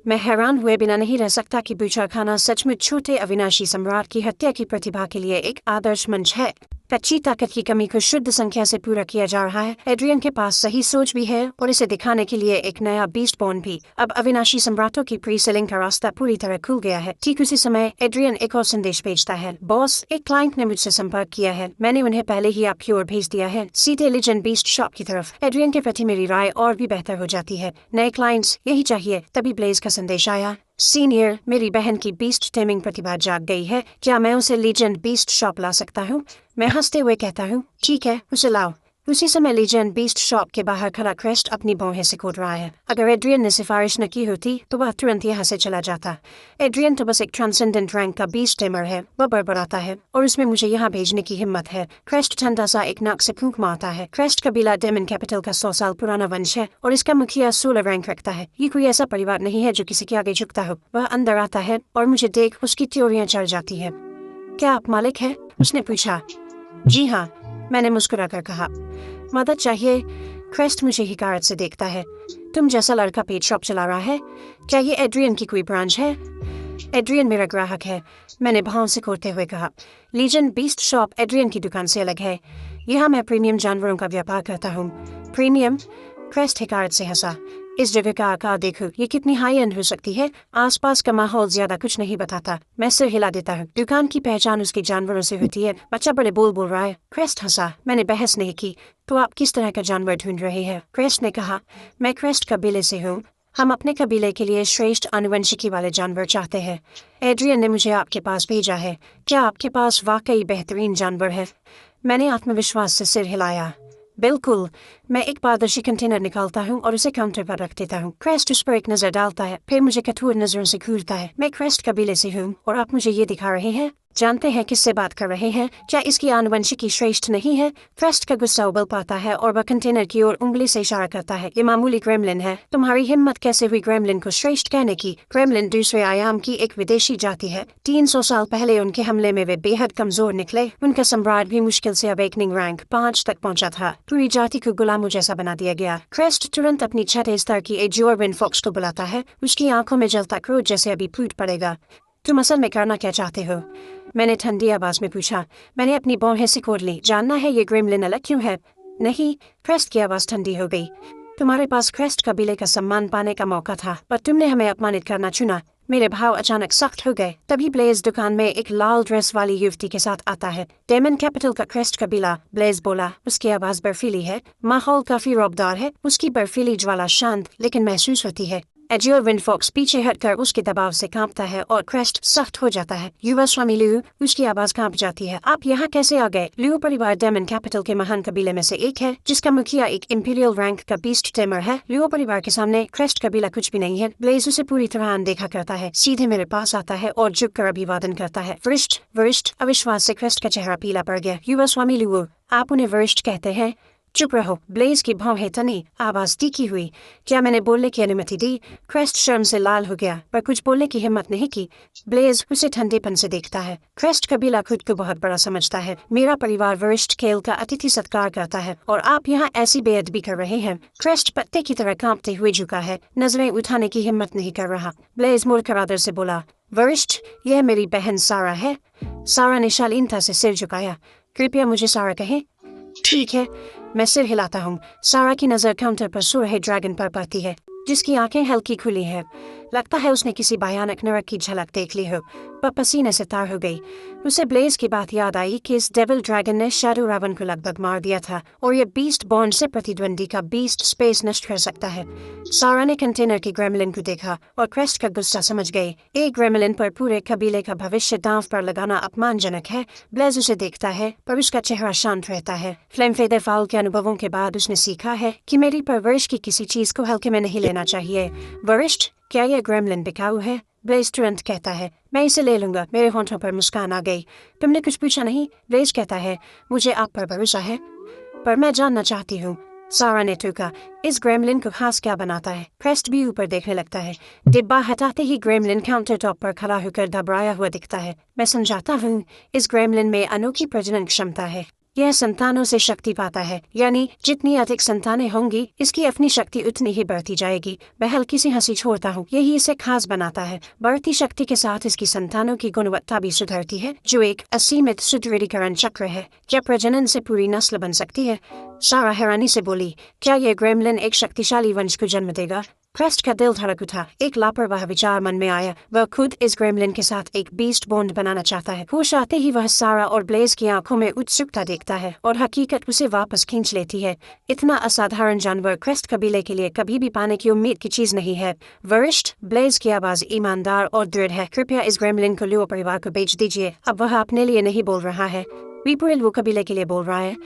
[SPEAKER 1] मैं हैरान हुए बिना नहीं रह सकता कि बूचर खाना सचमुच छोटे अविनाशी सम्राट की हत्या की प्रतिभा के लिए एक आदर्श मंच है। कच्ची ताकत की कमी को शुद्ध संख्या से पूरा किया जा रहा है। एड्रियन के पास सही सोच भी है और इसे दिखाने के लिए एक नया बीस्ट बॉर्न भी। अब अविनाशी सम्राटों की प्री सेलिंग का रास्ता पूरी तरह खुल गया है। ठीक उसी समय एड्रियन एक और संदेश भेजता है। बॉस, एक क्लाइंट ने मुझसे संपर्क किया है। मैंने उन्हें पहले ही आपकी ओर भेज दिया है, सीधे लीजेंड बीस्ट शॉप की तरफ। एड्रियन के प्रति मेरी राय और भी बेहतर हो जाती है। नए क्लाइंट्स यही चाहिए। तभी ब्लेज का संदेश आया। सीनियर, मेरी बहन की बीस्ट टेमिंग प्रतिभा जाग गई है। क्या मैं उसे लीजेंड बीस्ट शॉप ला सकता हूँ? मैं हंसते हुए कहता हूँ, ठीक है, उसे लाओ। उसी समय लीजेंड बीस्ट शॉप के बाहर खड़ा क्रेस्ट अपनी भौहें से कूद रहा है। अगर एड्रियन ने सिफारिश न की होती तो वह तुरंत यहाँ से चला जाता। एड्रियन तो बस एक ट्रांसेंडेंट रैंक का बीस्ट टेमर है। वह बड़बड़ाता है और उसमें मुझे यहाँ भेजने की हिम्मत है। क्रेस्ट ठंडा सा एक नाक से फूंक मारता है। क्रेस्ट कबीला डेमन कैपिटल का 100 साल पुराना वंश है और इसका मुखिया 16 रैंक रखता है। ये कोई ऐसा परिवार नहीं है जो किसी के आगे झुकता हो। वह अंदर आता है और मुझे देख उसकी त्योरियां चढ़ जाती है। क्या आप मालिक है? उसने पूछा। जी हाँ, मैंने मुस्कुरा कर कहा। मदद चाहिए? क्रेस्ट मुझे हिकारत से देखता है। तुम जैसा लड़का पेट शॉप चला रहा है, क्या ये एड्रियन की कोई ब्रांच है? एड्रियन मेरा ग्राहक है, मैंने भाव से कोरते हुए कहा। लीजन बीस्ट शॉप एड्रियन की दुकान से अलग है। यहाँ मैं प्रीमियम जानवरों का व्यापार करता हूँ। प्रीमियम? क्रेस्ट हिकारत से हंसा। इस जगह का आकार देखो, ये कितनी हाई एंड हो सकती है। आसपास का माहौल ज्यादा कुछ नहीं बताता। मैं सिर हिला देता हूँ। दुकान की पहचान उसके जानवरों से होती है। बच्चा बड़े बोल रहा है। क्रेस्ट हंसा। मैंने बहस नहीं की। तो आप किस तरह का जानवर ढूंढ रहे हैं? क्रेस्ट ने कहा, मैं क्रेस्ट कबीले से हूँ। हम अपने कबीले के लिए श्रेष्ठ आनुवंशिकी वाले जानवर चाहते हैं। एड्रियन ने मुझे आपके पास भेजा है। क्या आपके पास वाकई बेहतरीन जानवर है? मैंने आत्मविश्वास से सिर हिलाया। बिल्कुल। मैं एक पारदर्शी कंटेनर निकालता हूँ और उसे काउंटर पर रख देता हूँ। क्रेस्ट उस पर एक नजर डालता है, फिर मुझे कठोर नजरों से घूरता है। मैं क्रेस्ट कबीले से हूँ और आप मुझे ये दिखा रहे हैं। जानते हैं किससे बात कर रहे हैं? क्या इसकी आनुवंशिकी श्रेष्ठ नहीं है? क्रेस्ट का गुस्सा उबल पाता है और वह कंटेनर की ओर उंगली से इशारा करता है। ये मामूली ग्रेमलिन है। तुम्हारी हिम्मत कैसे हुई ग्रेमलिन को श्रेष्ठ कहने की? ग्रेमलिन दूसरे आयाम की एक विदेशी जाति है। 300 साल पहले उनके हमले में वे बेहद कमजोर निकले। उनका सम्राट भी मुश्किल से अवेकनिंग रैंक 5 तक पहुंचा था। पूरी जाति को गुलामों जैसा बना दिया गया। क्रेस्ट तुरंत अपनी छठे स्तर की एजोर विनफॉक्स को बुलाता है। उसकी आंखों में जलता क्रोध जैसे अभी फूट पड़ेगा। तुम असल में करना क्या चाहते हो? मैंने ठंडी आवाज में पूछा। मैंने अपनी भौहें सिकोड़ ली। जानना है ये ग्रेमलिन अलग क्यों है? नहीं। क्रेस्ट की आवाज ठंडी हो गई। तुम्हारे पास क्रेस्ट कबीले का सम्मान पाने का मौका था, पर तुमने हमें अपमानित करना चुना। मेरे भाव अचानक सख्त हो गए। तभी ब्लेज दुकान में एक लाल ड्रेस वाली युवती के साथ आता है। डेमन कैपिटल का क्रेस्ट कबीला, ब्लेज बोला। उसकी आवाज बर्फीली है। माहौल काफी रौबदार है। उसकी बर्फीली ज्वाला शांत लेकिन महसूस होती है। एजियोर विनफॉक्स पीछे हटकर उसके दबाव से कांपता है और क्रेस्ट सख्त हो जाता है। युवा स्वामी लू, उसकी आवाज कांप जाती है। आप यहाँ कैसे आ गए? लू परिवार डेमन कैपिटल के महान कबीले में से एक है, जिसका मुखिया एक इंपीरियल रैंक का बीस्ट टेमर है। लू परिवार के सामने क्रेस्ट कबीला कुछ भी नहीं है। ब्लेज उसे पूरी तरह अनदेखा करता है, सीधे मेरे पास आता है और झुककर अभिवादन करता है। वरिष्ठ वरिष्ठ। अविश्वास से क्रेस्ट का चेहरा पीला पड़ गया। युवा स्वामी लू, आप उन्हें वरिष्ठ कहते हैं? चुप रहो। ब्लेज की भौहें तनी, आवाज तीखी हुई। क्या मैंने बोलने की अनुमति दी? क्रेस्ट शर्म से लाल हो गया, पर कुछ बोलने की हिम्मत नहीं की। ब्लेज उसे ठंडेपन से देखता है। क्रेस्ट कबीला खुद को बहुत बड़ा समझता है। मेरा परिवार वरिष्ठ खेल का अतिथि सत्कार करता है और आप यहाँ ऐसी बेअदबी कर रहे हैं। क्रेस्ट पत्ते की तरह कांपते हुए झुका है, नजरें उठाने की हिम्मत नहीं कर रहा। ब्लेज मुड़कर आदर से बोला, वरिष्ठ, यह मेरी बहन सारा है। सारा ने शालीनता से सिर झुकाया। कृपया मुझे सारा कहें। ठीक है। मैं सिर हिलाता हूँ। सारा की नजर काउंटर पर सो रहे ड्रैगन पर पड़ती है, जिसकी आंखें हल्की खुली हैं। लगता है उसने किसी भयानक नरक की झलक देख ली हो, पर पसीने से तार हो गई। उसे ब्लेज की बात याद आई कि इस डेविल ड्रैगन ने शैडो रावण को लगभग मार दिया था और ये बीस्ट बॉन्ड से प्रतिद्वंदी का बीस्ट स्पेस नष्ट कर सकता है। सारा ने कंटेनर की ग्रेमलिन को देखा और क्रेस्ट का गुस्सा समझ गई। एक ग्रेमलिन पर पूरे कबीले का भविष्य दांव पर लगाना अपमानजनक है। ब्लेज उसे देखता है, पर उसका चेहरा शांत रहता है। फ्लेम फेदर फाउल के अनुभवों के बाद उसने सीखा है कि मेरी परवरिश की किसी चीज को हल्के में नहीं लेना चाहिए। वरिष्ठ, क्या यह ग्रेमलिन बिकाऊ है? ब्लेज तुरंत कहता है, मैं इसे ले लूंगा। मेरे होंठों पर मुस्कान आ गई। तुमने कुछ पूछा नहीं? ब्लेज कहता है, मुझे आप पर भरोसा है, पर मैं जानना चाहती हूँ। सारा ने टूका, इस ग्रेमलिन को खास क्या बनाता है? क्रेस्ट भी ऊपर देखने लगता है। डिब्बा हटाते ही ग्रेमलिन काउंटर टॉप पर खड़ा होकर घबराया हुआ दिखता है। मैं समझाता हूँ, इस ग्रेमलिन में अनोखी प्रजनन क्षमता है। यह संतानों से शक्ति पाता है, यानी जितनी अधिक संतानें होंगी, इसकी अपनी शक्ति उतनी ही बढ़ती जाएगी। मैं हल्की सी हंसी छोड़ता हूँ, यही इसे खास बनाता है। बढ़ती शक्ति के साथ इसकी संतानों की गुणवत्ता भी सुधरती है, जो एक असीमित सुदृढ़ीकरण चक्र है। जब प्रजनन से पूरी नस्ल बन सकती है। सारा हैरानी से बोली, क्या यह ग्रेमलिन एक शक्तिशाली वंश को जन्म देगा? क्रेस्ट का दिल धड़क उठा। एक लापरवाह विचार मन में आया। वह खुद इस ग्रेमलिन के साथ एक बीस्ट बॉन्ड बनाना चाहता है। होश आते ही वह सारा और ब्लेज की आंखों में उत्सुकता देखता है और हकीकत उसे वापस खींच लेती है। इतना असाधारण जानवर क्रेस्ट कबीले के लिए कभी भी पाने की उम्मीद की चीज नहीं है। वरिष्ठ, ब्लेज की आवाज ईमानदार और दृढ़ है। कृपया इस ग्रेमलिन को लुओ परिवार को बेच दीजिए। अब वह अपने लिए नहीं बोल रहा है, वीपुर लुओ कबीले के लिए बोल रहा है।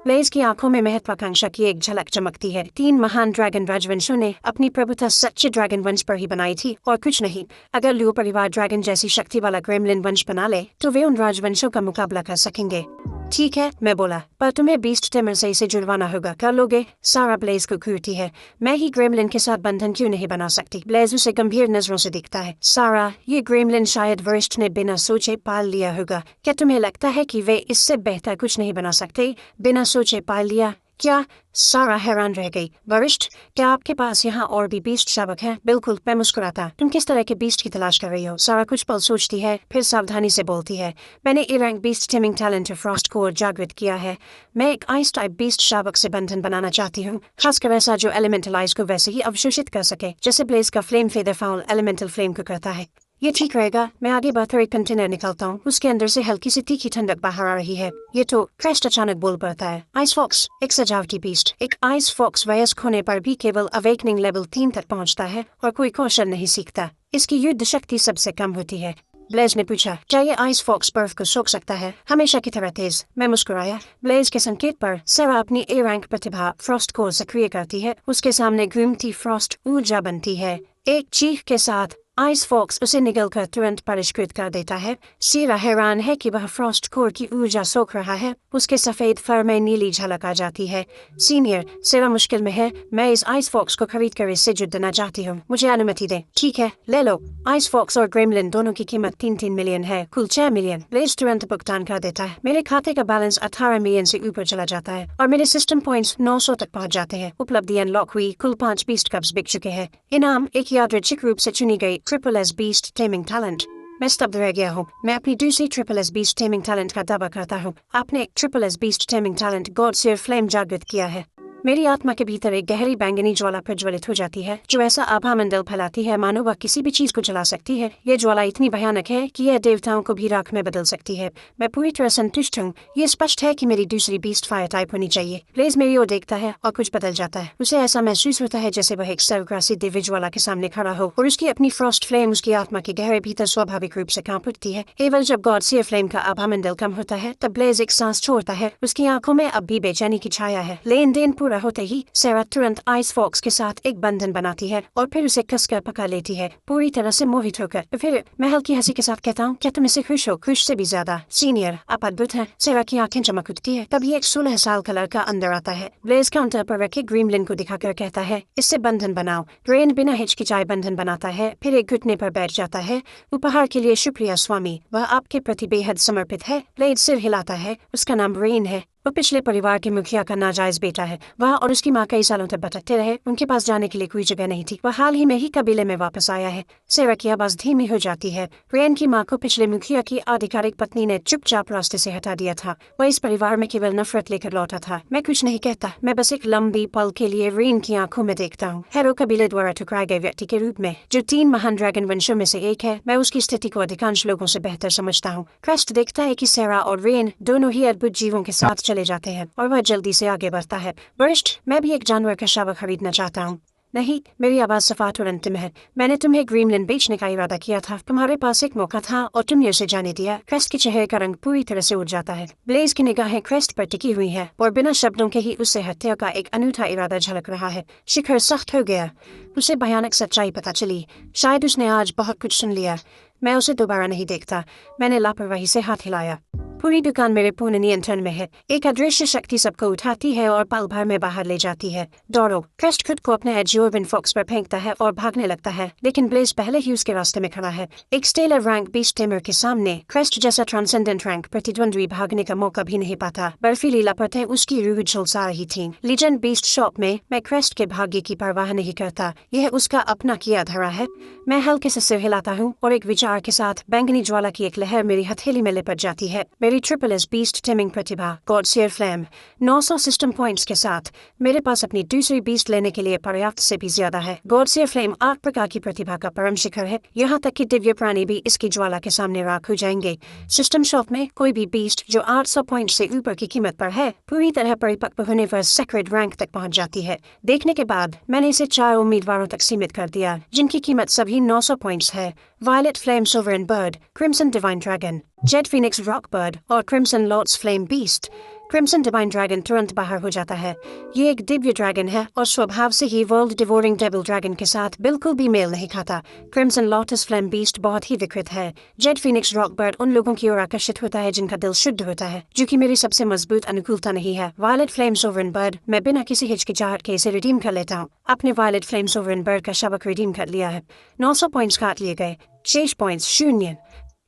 [SPEAKER 1] ब्लेज की आंखों में महत्वाकांक्षा की एक झलक चमकती है। 3 महान ड्रैगन राजवंशों ने अपनी प्रभुता सच्चे ड्रैगन वंश पर ही बनाई थी और कुछ नहीं। अगर लू परिवार ड्रैगन जैसी शक्ति वाला ग्रेमलिन वंश बना ले, तो वे उन राजवंशों का मुकाबला कर सकेंगे। ठीक है, मैं बोला, पर तुम्हें बीस्ट टेमर से इसे जुड़वाना होगा। कर लोगे? सारा ब्लेज को घूरती है। मैं ही ग्रेमलिन के साथ बंधन क्यों नहीं बना सकती? ब्लेज उसे गंभीर नजरों से दिखता है। सारा, ये ग्रेमलिन शायद वरिष्ठ ने बिना सोचे पाल लिया होगा। क्या तुम्हें लगता है कि वे इससे बेहतर कुछ नहीं बना सकते? बिना सोचे पाल लिया, क्या? सारा हैरान रह गई। वरिष्ठ, क्या आपके पास यहाँ और भी बीस्ट शावक है? बिल्कुल, मैं मुस्कुराता। तुम किस तरह के बीस्ट की तलाश कर रही हो? सारा कुछ पल सोचती है, फिर सावधानी से बोलती है, मैंने A rank beast taming talent frost को जागृत किया है। मैं एक आइस टाइप बीस्ट शावक से बंधन बनाना चाहती हूँ, खासकर ऐसा जो एलिमेंटलाइज को वैसे ही अवशोषित कर सके जैसे ब्लेज का flame feather foul elemental flame को करता है। ये ठीक रहेगा। मैं आगे बढ़कर एक कंटेनर निकालता हूँ, उसके अंदर से हल्की सी तीखी ठंडक बाहर आ रही है। ये तो क्रेस्ट अचानक बोल पड़ता है, आइस फॉक्स, एक सजावटी बीस्ट। एक आइस फॉक्स वयस्क होने पर भी केवल अवेकनिंग लेवल 3 तक पहुँचता है और कोई कौशल नहीं सीखता। इसकी युद्ध शक्ति सबसे कम होती है। ब्लेज ने पूछा, क्या ये आइस फॉक्स बर्फ को सोख सकता है? हमेशा की तरह तेज। मैं मुस्कुराया। ब्लेज के संकेत पर सारा अपनी ए रैंक प्रतिभा फ्रॉस्ट को सक्रिय करती है। उसके सामने घूमती फ्रॉस्ट ऊर्जा बनती है। एक चीख के साथ आइस फॉक्स उसे निगलकर तुरंत परिष्कृत कर देता है। सीरा हैरान है कि वह फ्रॉस्ट कोर की ऊर्जा सोख रहा है। उसके सफेद फर में नीली झलक आ जाती है। सीनियर, सेरा मुश्किल में है। मैं इस आइस फॉक्स को खरीद कर इससे जुड़ना चाहती हूँ। मुझे अनुमति दे। ठीक है, ले लो। आइस फॉक्स और ग्रेमलिन दोनों की कीमत 3 मिलियन है, कुल 6 मिलियन। ब्लेज तुरंत भुगतान कर देता है। मेरे खाते का बैलेंस 18 मिलियन से ऊपर चला जाता है और मेरे सिस्टम पॉइंट्स 900 तक पहुँच जाते हैं। उपलब्धि अनलॉक हुई। कुल 5 बीस्ट कप्स बिक चुके हैं। इनाम एक यादृच्छिक रूप से चुनी गई triple S beast taming talent. मैं स्तब्ध रह गया हूँ। मैं अपनी दूसरी triple S beast taming talent का दावा करता हूँ। आपने एक triple S beast taming talent God सेयर फ्लेम जागृत किया है। मेरी आत्मा के भीतर एक गहरी बैंगनी ज्वाला प्रज्वलित हो जाती है, जो ऐसा आभा मंडल फैलाती है मानो वह किसी भी चीज को जला सकती है। यह ज्वाला इतनी भयानक है कि यह देवताओं को भी राख में बदल सकती है। मैं पूरी तरह संतुष्ट हूँ। ये स्पष्ट है कि मेरी दूसरी बीस्ट फायर टाइप होनी चाहिए। ब्लेज मेरी ओर देखता है और कुछ बदल जाता है। उसे ऐसा महसूस होता है जैसे वह एक सर्वग्रासी दिव्य ज्वाला के सामने खड़ा हो और उसकी अपनी फ्रॉस्ट फ्लेम उसकी आत्मा के गहरे भीतर स्वाभाविक रूप से कांप उठती है। केवल जब गॉड सेयर फ्लेम का आभा मंडल कम होता है तब ब्लेज एक सांस छोड़ता है। उसकी आंखों में अब भी बेचैनी की छाया है। लेन देन पूरा होते ही सेरा तुरंत आइस फॉक्स के साथ एक बंधन बनाती है और फिर उसे कसकर पकड़ लेती है, पूरी तरह से मोहित होकर। फिर मैं हल्की हंसी के साथ कहता हूँ, क्या तुम इससे खुश हो? खुश से भी ज्यादा। सीनियर, आप अद्भुत हैं। सेरा की आंखें चमक उठती है। तभी एक 16 साल का लड़का अंदर आता है। ब्लेज काउंटर पर रखे ग्रीमलिन को दिखाकर कहता है, इससे बंधन बनाओ। ग्रेन बिना हिचकिचाए बंधन बनाता है, फिर एक घुटने पर बैठ जाता है। उपहार के लिए शुक्रिया स्वामी, वह आपके प्रति बेहद समर्पित है। ब्लेज सिर हिलाता है। उसका नाम रेन है। वो पिछले परिवार के मुखिया का नाजायज बेटा है। वह और उसकी माँ कई सालों तक भटकते रहे। उनके पास जाने के लिए कोई जगह नहीं थी। वह हाल ही में ही कबीले में वापस आया है। सेरा की आवाज धीमी हो जाती है। रेन की माँ को पिछले मुखिया की आधिकारिक पत्नी ने चुपचाप रास्ते से हटा दिया था। वह इस परिवार में केवल नफरत लेकर लौटा था। मैं कुछ नहीं कहता। मैं बस एक लंबी पल के लिए रेन की आंखों में देखता हूँ। हैरो कबीले द्वारा ठुकराए गए व्यक्ति के रूप में, जो 3 महान ड्रैगन वंशों में से एक है, मैं उसकी स्थिति को अधिकांश लोगों से बेहतर समझता हूँ। क्रेस्ट देखता है कि सेरा और रेन दोनों ही अद्भुत जीवों के साथ चले जाते हैं और वह जल्दी से आगे बढ़ता है। वरिष्ठ, मैं भी एक जानवर का शावक खरीदना चाहता हूँ। नहीं, मेरी आवाज सफात और अंतिम है। मैंने तुम्हें ग्रीमलिन बेचने का इरादा किया था। तुम्हारे पास एक मौका था और तुमने उसे जाने दिया। क्रेस्ट के चेहरे का रंग पूरी तरह से उड़ जाता है। ब्लेज की निगाहें क्रेस्ट पर टिकी हुई है और बिना शब्दों के ही उससे हत्या का एक अनूठा इरादा झलक रहा है। शिखर सख्त हो गया। उसे भयानक सच्चाई पता चली। शायद उसने आज बहुत कुछ सुन लिया। मैं उसे दोबारा नहीं देखता। मैंने लापरवाही से हाथ हिलाया। पूरी दुकान मेरे पूर्ण नियंत्रण में है। एक अदृश्य शक्ति सबको उठाती है और पल भर में बाहर ले जाती है। दौड़ो। क्रेस्ट खुद को अपने एजियोर्बिन फॉक्स पर फेंकता है और भागने लगता है, लेकिन ब्लेज पहले ही उसके रास्ते में खड़ा है। एक स्टेलर रैंक बीस्ट टेमर के सामने क्रेस्ट जैसा ट्रांसेंडेंट रैंक प्रतिद्वंद्वी भागने का मौका भी नहीं पाता। बर्फीली लपटें उसकी रूह झुलसा रही थीं। लीजेंड बीस्ट शॉप में मैं क्रेस्ट के भाग्य की परवाह नहीं करता। यह उसका अपना किया धरा है। मैं हल्के से सिर हिलाता हूँ और एक विचार के साथ बैंगनी ज्वाला की एक लहर मेरी हथेली में लिपट जाती है। मेरी ट्रिपल एस बीस्ट टेमिंग प्रतिभा गॉड सेयर फ्लेम 900 सिस्टम पॉइंट्स के साथ मेरे पास अपनी दूसरी बीस्ट लेने के लिए पर्याप्त से भी ज्यादा है। गॉड सेयर फ्लेम 8 प्रकार की प्रतिभा का परम शिखर है। यहाँ तक कि दिव्य प्राणी भी इसकी ज्वाला के सामने राख हो जाएंगे। सिस्टम शॉप में कोई भी बीस्ट जो 800 पॉइंट से ऊपर की कीमत पर है, पूरी तरह परिपक्व होने पर सेक्रेड रैंक तक पहुँच जाती है। देखने के बाद मैंने इसे 4 उम्मीदवारों तक सीमित कर दिया, जिनकी कीमत सभी 900 पॉइंट्स है। Violet flame sovereign bird, crimson divine dragon, jade phoenix roc bird और crimson lords flame beast. Crimson divine dragon तुरंत बाहर हो जाता है। ये एक दिव्य ड्रैगन है और स्वभाव से ही वर्ल्ड डिवोरिंग डेविल ड्रैगन के साथ बिल्कुल भी मेल नहीं खाता। क्रिम्सन लॉटस फ्लेम बीस्ट बहुत ही विकृत है। जेड फिनिक्स रॉक बर्ड उन लोगों की ओर आकर्षित होता है जिनका दिल शुद्ध होता है, जो कि मेरी सबसे मजबूत अनुकूलता नहीं है। वायलेट फ्लेम सोवरेन बर्ड, मैं बिना किसी हिचकिचाहट के इसे रिडीम कर लेता हूँ। आपने वायलेट फ्लेम सोवरेन बर्ड का शावक रिडीम कर लिया है। 900 पॉइंट्स काट लिए गए। शेष पॉइंट्स 0।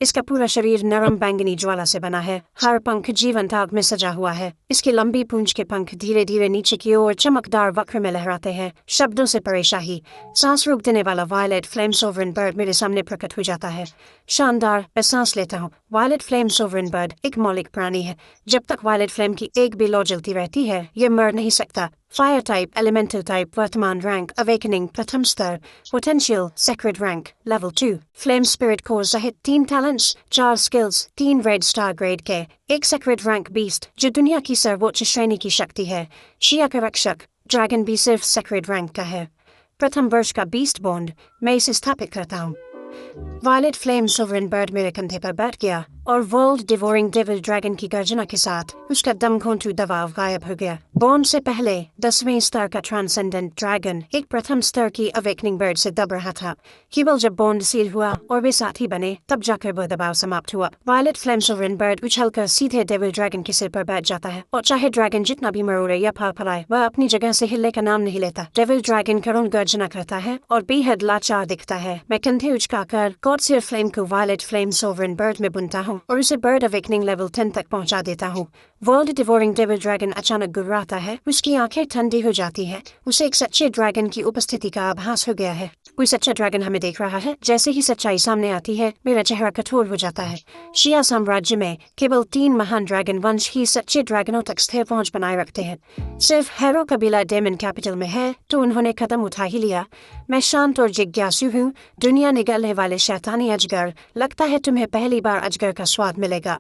[SPEAKER 1] इसका पूरा शरीर नरम बैंगनी ज्वाला से बना है। हर पंख जीवंत आग में सजा हुआ है। इसकी लंबी पूंछ के पंख धीरे धीरे नीचे की ओर चमकदार वक्र में लहराते हैं। शब्दों से परे शाही सांस रोक देने वाला वायलेट फ्लेम सोवरेन बर्ड मेरे सामने प्रकट हो जाता है। शानदार, मैं सांस लेता हूँ। वायलेट फ्लेम सोवरेन बर्ड एक मौलिक प्राणी है। जब तक वायलेट फ्लेम की एक भी लौ जलती रहती है, यह मर नहीं सकता। फायर टाइप, एलिमेंटल टाइप, वर्तमान रैंक, अवेकनिंग प्रथम स्तर, potential sacred rank level 2, flame spirit core सहित 3 talents, 4 skills, 3 red star grade के, एक सेक्रेड रैंक बीस्ट जो दुनिया की सर्वोच्च श्रेणी की शक्ति है। शिया का रक्षक ड्रैगन भी सिर्फ सेक्रेड रैंक का है। प्रथम वर्ष का बीस्ट बॉन्ड, मैं इसे स्थापित करता हूँ। वायलेट फ्लेम सोवरेन बर्ड मेरे कंधे पर बैठ गया और वर्ल्ड डिवोरिंग डेविल ड्रैगन की गर्जना के साथ उसका दम घोंटू दबाव गायब हो गया। बॉन्ड से पहले 10वें स्तर का ट्रांसेंडेंट ड्रैगन एक प्रथम स्तर की अवेकनिंग बर्ड से दब रहा था। केवल जब बॉन्ड सील हुआ और वे साथी बने, तब जाकर वह दबाव समाप्त हुआ। वायलेट फ्लेम सोवरेन बर्ड उछलकर सीधे डेविल ड्रैगन के सिर पर बैठ जाता है और चाहे ड्रैगन जितना भी मरोड़े या फड़फड़ाए, वह अपनी जगह से हिलने का नाम नहीं लेता। डेविल ड्रैगन करुण गर्जना करता है और बेहद लाचार दिखता है। मैं कंधे उचकाकर गॉडसियर फ्लेम को वायलेट फ्लेम सोवरेन बर्ड में बुनता हूँ और उसे बर्ड अवेकनिंग लेवल 10 तक पहुंचा देता हूँ। वर्ल्ड डिवोरिंग डेविल ड्रैगन अचानक गुर्राता है। उसकी आंखें ठंडी हो जाती है। उसे एक सच्चे ड्रैगन की उपस्थिति का आभास हो गया है। कोई सच्चा ड्रैगन हमें देख रहा है। जैसे ही सच्चाई सामने आती है, मेरा चेहरा कठोर हो जाता है। शिया साम्राज्य में केवल 3 महान ड्रैगन वंश ही सच्चे ड्रैगनों तक स्थिर पहुंच बनाए रखते हैं। सिर्फ हैरो कबीला डेमन कैपिटल में है, तो उन्होंने कदम उठा ही लिया। मैं शांत और जिज्ञासु हूँ। दुनिया निगलने वाले शैतानी अजगर, लगता है तुम्हें पहली बार अजगर का स्वाद मिलेगा।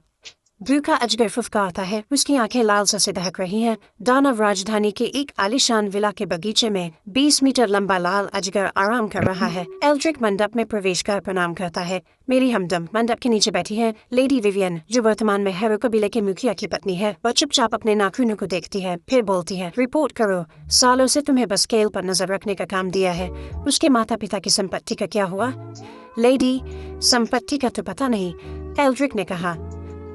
[SPEAKER 1] भूखा अजगर फुफकारता है। उसकी आंखें लालसा से दहक रही हैं। दानव राजधानी के एक आलीशान विला के बगीचे में 20 मीटर लंबा लाल अजगर आराम कर रहा है। एल्ड्रिक मंडप में प्रवेश कर प्रणाम करता है। मेरी हमदम मंडप के नीचे बैठी है लेडी विवियन, जो वर्तमान में हैरो कबीले के मुखिया की पत्नी है। वह चुपचाप अपने नाखूनों को देखती है, फिर बोलती है, रिपोर्ट करो। सालों से तुम्हें बस स्केल पर नजर रखने का काम दिया है। उसके माता पिता की संपत्ति का क्या हुआ? लेडी, संपत्ति का तो पता नहीं, एल्ड्रिक ने कहा,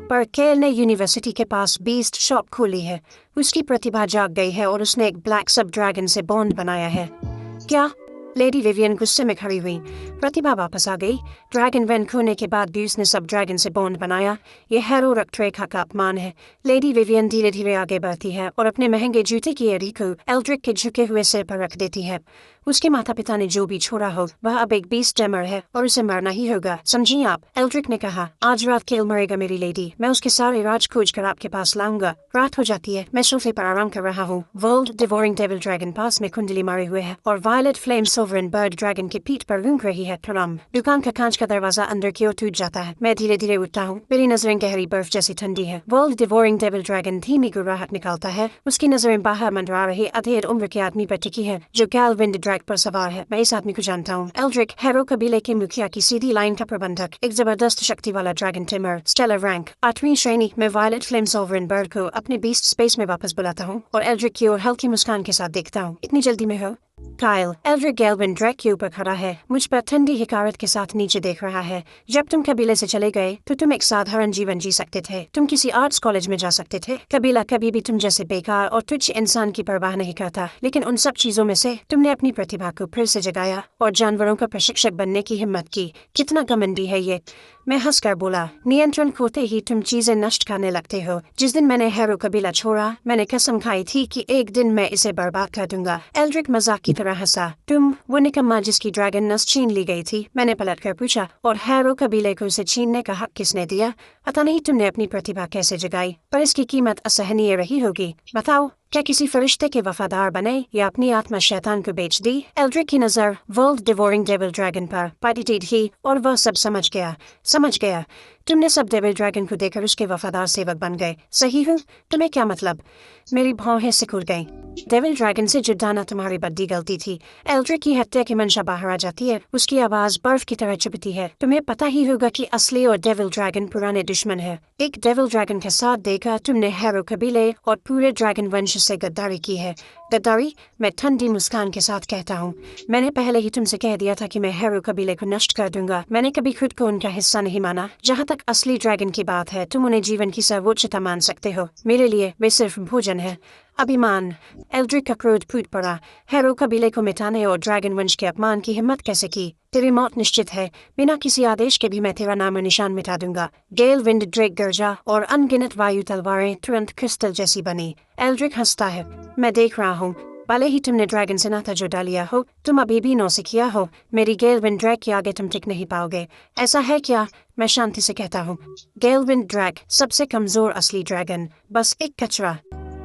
[SPEAKER 1] पर केल ने यूनिवर्सिटी के पास बीस्ट शॉप खोली है। उसकी प्रतिभा जाग गई है और उसने एक ब्लैक सब ड्रैगन से बॉन्ड बनाया है। क्या? लेडी विवियन गुस्से में खड़ी हुई। प्रतिभा वापस आ गई। ड्रैगन वैन खोने के बाद भी उसने सब ड्रैगन से बॉन्ड बनाया। यह हैरो रक्तरेखा का अपमान है। लेडी विवियन धीरे धीरे आगे बढ़ती है और अपने महंगे जूते की एड़ी को एल्ड्रिक के झुके हुए सिर पर रख देती है। उसके माता पिता ने जो भी छोड़ा हो, वह अब एक बीस्ट डेमर है और उसे मरना ही होगा, समझी आप? एल्ड्रिक ने कहा, आज रात केल मरेगा मेरी लेडी। मैं उसके सारे राज खोज कर आपके पास लाऊंगा। रात हो जाती है। मैं सोफे पर आराम कर रहा हूँ। वर्ल्ड डिवोरिंग डेविल ड्रैगन पास में कुंडली मारे हुए है और violet flame sovereign bird dragon की पीठ पर रूंघ रही है। ठुरम। दुकान का कांच का दरवाजा अंदर की ओर टूट जाता है। मैं धीरे धीरे उठता हूँ। मेरी नजरें गहरी बर्फ जैसी ठंडी है। वर्ल्ड डिवोरिंग डेविल ड्रैगन धीमी गुर्राहट निकालता है। उसकी नजरें बाहर मंडरा रहे अधेड़ उम्र के आदमी पर टिकी है, जो कैलविंड ड्रैग पर सवार है। मैं इस आदमी को जानता हूँ। एल्ड्रिक, हैरो कबीले के मुखिया की सीधी लाइन का प्रबंधक, एक जबरदस्त शक्ति वाला ड्रैगन टिमर, स्टेलर रैंक 8वीं श्रेणी। मैं वायलेट फ्लेम सोवरेन बर्ड को अपने बीस्ट स्पेस में वापस बुलाता हूँ और एल्ड्रिक की ओर हल्की मुस्कान के साथ देखता हूँ। इतनी जल्दी में हो? काइल, एल्ड्रिक गैल्विन ड्रैग के ऊपर खड़ा है, मुझ पर ठंडी हिकारत के साथ नीचे देख रहा है। जब तुम कबीले से चले गए तो तुम एक साधारण जीवन जी सकते थे। तुम किसी आर्ट्स कॉलेज में जा सकते थे। कबीला कभी भी तुम जैसे बेकार और तुच्छ इंसान की परवाह नहीं करता, लेकिन उन सब चीजों में से तुमने अपनी प्रतिभा को फिर से जगाया और जानवरों का प्रशिक्षक बनने की हिम्मत की। कितना घमंडी है ये। मैं हंसकर बोला, नियंत्रण खोते ही तुम चीजें नष्ट करने लगते हो। जिस दिन मैंने हैरो कबीला छोड़ा, मैंने कसम खाई थी कि एक दिन मैं इसे बर्बाद कर दूंगा। एल्ड्रिक मजाक की तरह हंसा। तुम वो निकम्मा जिसकी ड्रैगन नस छीन ली गई थी? मैंने पलट कर पूछा। और हैरो कबीले को उसे छीनने का हक किसने दिया? पता नहीं तुमने अपनी प्रतिभा कैसे जगाई, पर इसकी कीमत असहनीय रही होगी। बताओ, क्या किसी फरिश्ते के वफादार बने या अपनी आत्मा शैतान को बेच दी? एल्ड्रिक की नजर वर्ल्ड डिवोरिंग डेविल ड्रैगन पर पड़ी थी और वह सब समझ गया। तुमने सब डेविल ड्रैगन को देखकर उसके वफादार सेवक बन गए, सही हूँ? तुम्हें क्या मतलब? मेरी भौहें सिकुड़ गईं। डेविल ड्रैगन से जुड़ाना तुम्हारी बड़ी गलती थी। एल्ड्रिक की हत्या की मंशा बाहर आ जाती है। उसकी आवाज बर्फ की तरह चुभती है। तुम्हें पता ही होगा कि असली और डेविल ड्रैगन पुराने दुश्मन है। एक डेविल ड्रैगन के साथ देखा तुमने हैरो कबीले और पूरे ड्रैगन वंश से गद्दारी की है। गद्दारी? मैं ठंडी मुस्कान के साथ कहता हूँ। मैंने पहले ही तुमसे कह दिया था कि मैं हैरो कबीले को नष्ट कर दूंगा। मैंने कभी खुद को उनका हिस्सा नहीं माना। जहाँ तक तक असली ड्रैगन की बात है, तुम उन्हें जीवन की सर्वोच्चता मान सकते हो। मेरे लिए वे सिर्फ भोजन है। अभिमान। एल्ड्रिक का क्रोध फूट पड़ा। हैरो कबीले को मिटाने और ड्रैगन वंश के अपमान की हिम्मत कैसे की? तेरी मौत निश्चित है। बिना किसी आदेश के भी मैं तेरा नाम और निशान मिटा दूंगा। गेल विंड ड्रेक गरजा और अनगिनत वायु तलवारें तुरंत क्रिस्टल जैसी बनी। एल्ड्रिक हंसता है। मैं देख रहा हूँ। भले ही तुमने ड्रैगन से नाता जुड़ा लिया हो, तुम अभी भी नौसिखिया हो। मेरी गेलविंड ड्रैग के आगे तुम टिक नहीं पाओगे। ऐसा है क्या? मैं शांति से कहता हूँ। गेलविंड ड्रैग, सबसे कमजोर असली ड्रैगन, बस एक कचरा।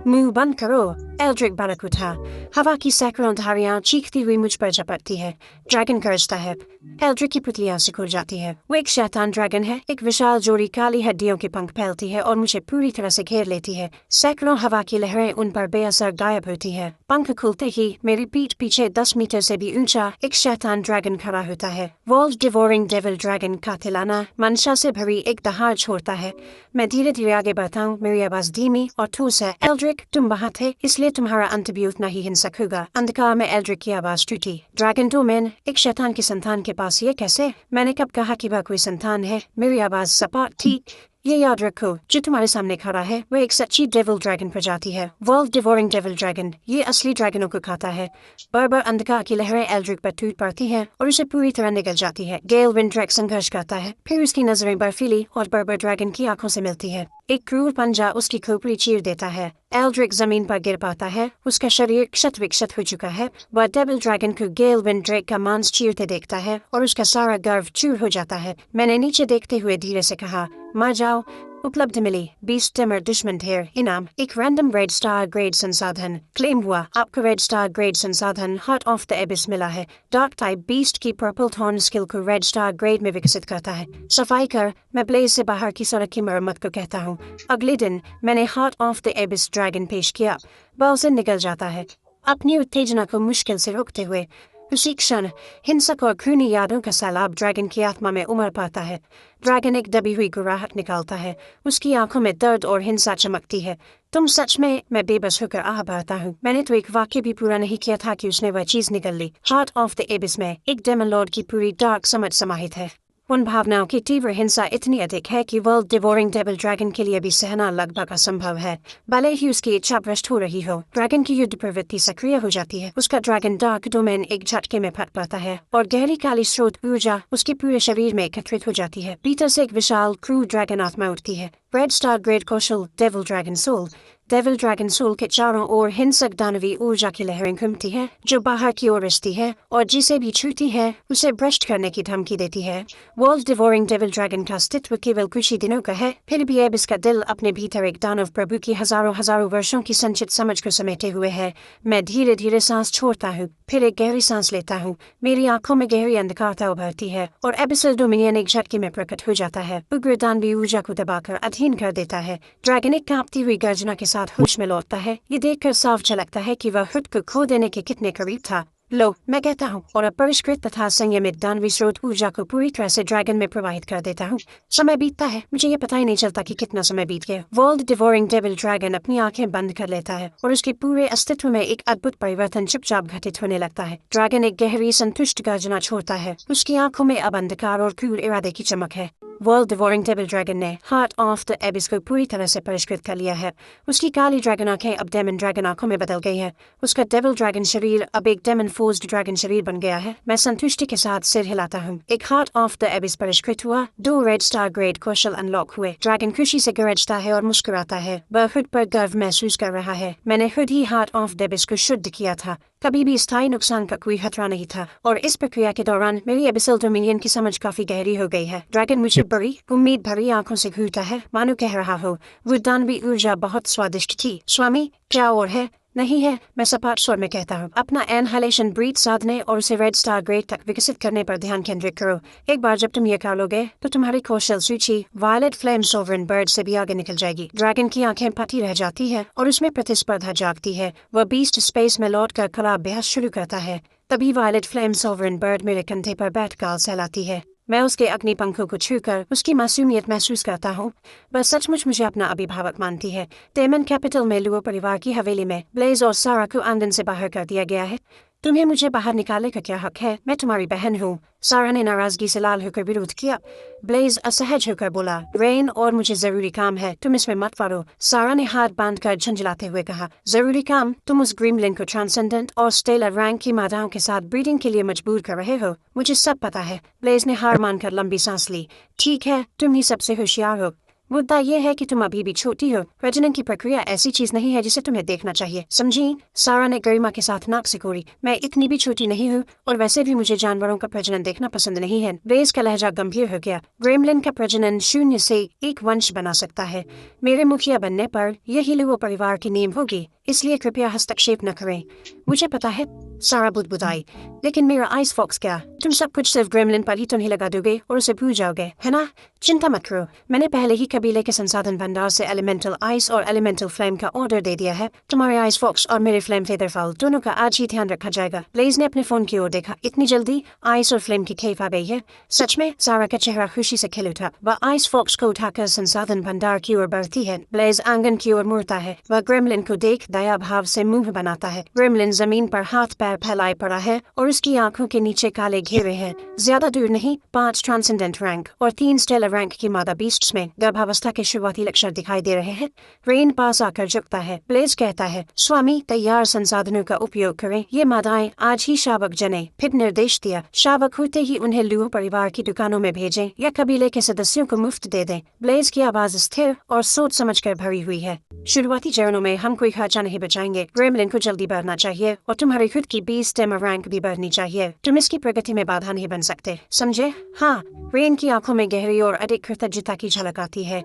[SPEAKER 1] मुंह बंद करो। एल्ड्रिक भड़क उठा। हवा की सैकड़ों धारियां चीखती हुई मुझ पर झपटती है। ड्रैगन गरजता है। एल्ड्रिक की पुतलियां सिकुड़ जाती है। वो एक शैतान ड्रैगन है। एक विशाल जोड़ी काली हड्डियों के पंख फैलती है और मुझे पूरी तरह से घेर लेती है। सैकड़ों हवा की लहरें उन पर बेअसर गायब होती है। पंख खुलते ही मेरी पीठ पीछे 10 मीटर से भी ऊंचा एक शैतान ड्रैगन खड़ा होता है। वर्ल्ड डिवोरिंग डेविल ड्रैगन कातिलाना मंशा से भरी एक दहाड़ छोड़ता है। मैं धीरे धीरे आगे बढ़ता हूँ। मेरी आवाज धीमी और ठोस है। एल्ड्रिक, तुम वहाँ थे, इसलिए तुम्हारा अंत भी उतना ही हिंसक होगा। अंधकार में एल्ड्रिक की आवाज टूटी। ड्रैगन डोमेन, एक शैतान की संतान के पास ये कैसे? मैंने कब कहा कि वह कोई संतान है? मेरी आवाज सपाट थी। ये याद रखो, जो तुम्हारे सामने खड़ा है वह एक सच्ची डेविल ड्रैगन प्रजाति है। वर्ल्ड डिवोरिंग डेविल ड्रैगन, ये असली ड्रैगनों को खाता है। बर्बर अंधकार की लहरें एल्ड्रिक पर टूट पड़ती है और उसे पूरी तरह निगल जाती है। गेल विंड ड्रैग संघर्ष करता है, फिर उसकी नजरें बर्फीली और बर्बर ड्रैगन की आंखों से मिलती है। एक क्रूर पंजा उसकी खोपड़ी चीर देता है। एल्ड्रिक जमीन पर गिर पाता है। उसका शरीर क्षत विक्षत हो चुका है। वह डेविल ड्रैगन को गेल विंड ड्रैग का मांस चीरते देखता है और उसका सारा गर्व चूर हो जाता है। मैंने नीचे देखते हुए धीरे से कहा, मर जाओ। उपलब्ध मिली। 20 टिमर दुश्मन ढेर। इनाम, एक रैंडम रेड स्टार ग्रेड संसाधन। क्लेम हुआ, आपको रेड स्टार ग्रेड संसाधन हार्ट ऑफ द एबिस मिला है। डार्क टाइप बीस्ट की पर्पल थॉर्न स्किल को रेड स्टार ग्रेड में विकसित करता है। सफाई कर। मैं ब्लेज से बाहर की सड़क की मरम्मत को कहता हूँ। अगले दिन मैंने हार्ट ऑफ द एबिस ड्रैगन पेश किया। बल से निकल जाता है, अपनी उत्तेजना को मुश्किल से रोकते हुए। उसी क्षण हिंसक और खूनी यादों का सैलाब ड्रैगन की आत्मा में उमड़ पाता है। ड्रैगन एक दबी हुई गुर्राहट निकालता है। उसकी आंखों में दर्द और हिंसा चमकती है। तुम सच में? मैं बेबस होकर आह भरता हूँ। मैंने तो एक वाक्य भी पूरा नहीं किया था कि उसने वह चीज निकल ली। हार्ट ऑफ द एबिस में एक डेमन लॉर्ड की पूरी डार्क समझ समाहित है। उन भावनाओं की तीव्र हिंसा इतनी अधिक है कि वर्ल्ड डिवोरिंग डेविल ड्रैगन के लिए भी सहना लगभग असंभव है। भले ही उसकी इच्छा भ्रष्ट हो रही हो, ड्रैगन की युद्ध प्रवृत्ति सक्रिय हो जाती है। उसका ड्रैगन डार्क डोमेन एक झटके में फट पाता है और गहरी काली स्रोत ऊर्जा उसके पूरे शरीर में एकत्रित हो जाती है। भीतर से एक विशाल क्रू ड्रैगन आत्मा उठती है। रेड स्टार ग्रेड कौशल devil dragon soul. Devil dragon soul के चारों ओर हिंसक दानवी ऊर्जा की लहरें घूमती है जो बाहर की ओर रिश्ती है और जिसे भी छूती है उसे भ्रष्ट करने की धमकी देती है। वर्ल्ड डिवोरिंग डेविल ड्रैगन का अस्तित्व केवल कुछ ही दिनों का है, फिर भी एबिस का दिल अपने भीतर एक दानव प्रभु की हजारों वर्षों की संचित समझ को समेटे हुए है। मैं धीरे धीरे सांस छोड़ता हूँ, फिर एक गहरी सांस लेता हूँ। मेरी आंखों में गहरी अंधकारता उभरती है और एबिसल डोमिनियन एक झटके में प्रकट हो जाता है। उग्र दानवी ऊर्जा को दबाकर अधीन कर देता है। ड्रैगन एक कांपती हुई गर्जना के साथ होश में लौटता है। ये देखकर साफ झलकता है कि वह खुद को खो देने के कितने करीब था। लो, मैं कहता हूँ और अपरिष्कृत तथा संयमित दानवी स्रोत ऊर्जा को पूरी तरह से ड्रैगन में प्रवाहित कर देता हूँ। समय बीतता है, मुझे ये पता ही नहीं चलता कि कितना समय बीत गया। वर्ल्ड डिवोरिंग डेविल ड्रैगन अपनी आंखें बंद कर लेता है और उसके पूरे अस्तित्व में एक अद्भुत परिवर्तन चुपचाप घटित होने लगता है। ड्रैगन एक गहरी संतुष्ट गर्जना छोड़ता है। उसकी आंखों में अब अंधकार और क्रूर इरादे की चमक है। वर्ल्ड डिवोरिंग डेविल ड्रैगन ने हार्ट ऑफ द एबिस को पूरी तरह से परिष्कृत कर लिया है। उसकी काली ड्रैगन आंखें अब डेमन ड्रैगन आंखों में बदल गई है। उसका डेविल ड्रैगन शरीर अब एक डेमन फोर्स्ड ड्रैगन शरीर बन गया है। मैं संतुष्टि के साथ सिर हिलाता हूँ। एक हार्ट ऑफ द एबिस परिष्कृत हुआ। 2 रेड स्टार ग्रेड कौशल अनलॉक हुए। ड्रैगन खुशी से गरजता है और मुस्कुराता है। वह खुद पर गर्व महसूस कर रहा है। मैंने खुद ही हार्ट ऑफ द एबिस को शुद्ध किया था। कभी भी स्थायी नुकसान का कोई खतरा नहीं था और इस प्रक्रिया के दौरान मेरी एबिसल डोमिनियन की समझ काफी गहरी हो गई है। ड्रैगन मुझे बड़ी उम्मीद भरी आंखों से घूरता है, मानो कह रहा हो, वो दानवी ऊर्जा बहुत स्वादिष्ट थी स्वामी। क्या और है? नहीं है, मैं सपाट स्वर में कहता हूँ। अपना एनहालेशन ब्रीथ साधने और उसे रेड स्टार ग्रेड तक विकसित करने पर ध्यान केंद्रित करो। एक बार जब तुम ये कर लोगे तो तुम्हारी कौशल सूची वायलेट फ्लेम सोवरन बर्ड से भी आगे निकल जाएगी। ड्रैगन की आंखें फटी रह जाती है और उसमें प्रतिस्पर्धा जागती है। वह बीस्ट स्पेस में लौट कर खड़ा अभ्यास शुरू करता है। तभी वायलेट फ्लेम सोवरन बर्ड मेरे कंधे पर बैठ गाल सहलाती है। मैं उसके अग्नि पंखों को छूकर उसकी मासूमियत महसूस करता हूँ। वह सचमुच मुझे अपना अभिभावक मानती है। डेमन कैपिटल में लुओ परिवार की हवेली में ब्लेज और सारा को आंगन से बाहर कर दिया गया है। तुम्हें मुझे बाहर निकालने का क्या हक है? मैं तुम्हारी बहन हूँ। सारा ने नाराजगी से लाल होकर विरोध किया। ब्लेज असहज होकर बोला, रेन और मुझे जरूरी काम है, तुम इसमें मत पड़ो। सारा ने हाथ बांधकर झंझलाते हुए कहा, जरूरी काम? तुम उस ग्रीमलिन को ट्रांसेंडेंट और स्टेलर रैंक की मादाओं के साथ ब्रीडिंग के लिए मजबूर कर रहे हो। मुझे सब पता है। ब्लेज ने हार मानकर लंबी सांस ली। ठीक है, तुम ही सबसे होशियार हो। मुद्दा यह है कि तुम अभी भी छोटी हो। प्रजनन की प्रक्रिया ऐसी चीज नहीं है जिसे तुम्हें देखना चाहिए, समझी? सारा ने गरिमा के साथ नाक सिकोड़ी। मैं इतनी भी छोटी नहीं हूँ, और वैसे भी मुझे जानवरों का प्रजनन देखना पसंद नहीं है। ब्लेज का लहजा गंभीर हो गया। ग्रेमलिन का प्रजनन 0 से 1 वंश बना सकता है। मेरे मुखिया बनने पर यही लुओ परिवार की नींव होगी, इसलिए कृपया हस्तक्षेप न करें। मुझे पता है, सारा बुदबुदाई, लेकिन मेरा आइस फॉक्स क्या? तुम सब कुछ सिर्फ ग्रेमलिन पर ही तो नहीं लगा दोगे और उसे भूल जाओगे, है ना? चिंता मत करो, मैंने पहले ही कबीले के संसाधन भंडार से एलिमेंटल आइस और एलिमेंटल फ्लेम का ऑर्डर दे दिया है। तुम्हारे आइस फॉक्स और मेरे फ्लेम फेदर फाउल दोनों का आज ही ध्यान रखा जाएगा। ब्लेज ने अपने फोन की ओर देखा। इतनी जल्दी आइस और फ्लेम की खेप आ गई है? सच में? सारा का चेहरा खुशी से खिल उठा। वह आइस फॉक्स को उठाकर संसाधन भंडार की ओर बढ़ती है। ब्लेज आंगन की ओर मुड़ता है। वह ग्रेमलिन को देख दया भाव से मुंह बनाता है। ग्रेमलिन जमीन पर हाथ पैर फैलाए पड़ा है और उसकी आंखों के नीचे काले घेरे हैं। ज्यादा दूर नहीं, 5 ट्रांसेंडेंट रैंक और 3 स्टेलर रैंक की मादा बीस्ट्स में गर्भावस्था के शुरुआती लक्षण दिखाई दे रहे हैं। रेन पास आकर झुकता है। ब्लेज कहता है, स्वामी, तैयार संसाधनों का उपयोग करें। ये मादाएं आज ही शावक जने। फिर निर्देश दिया, शावक होते ही उन्हें लुओ परिवार की दुकानों में भेजें या कबीले के सदस्यों को मुफ्त दे दें। ब्लेज की आवाज स्थिर और सोच समझकर भरी हुई है। शुरुआती चरणों में हम कोई खर्चा नहीं बचाएंगे। ग्रेमलिन को जल्दी बढ़ना चाहिए और तुम्हारी खुद की 20 स्टेमर रैंक भी बढ़नी चाहिए। तुम इसकी प्रगति में बाधा नहीं बन सकते, समझे? हाँ। रेन की आंखों में गहरी और अधिक कृतज्ञता की झलक आती है।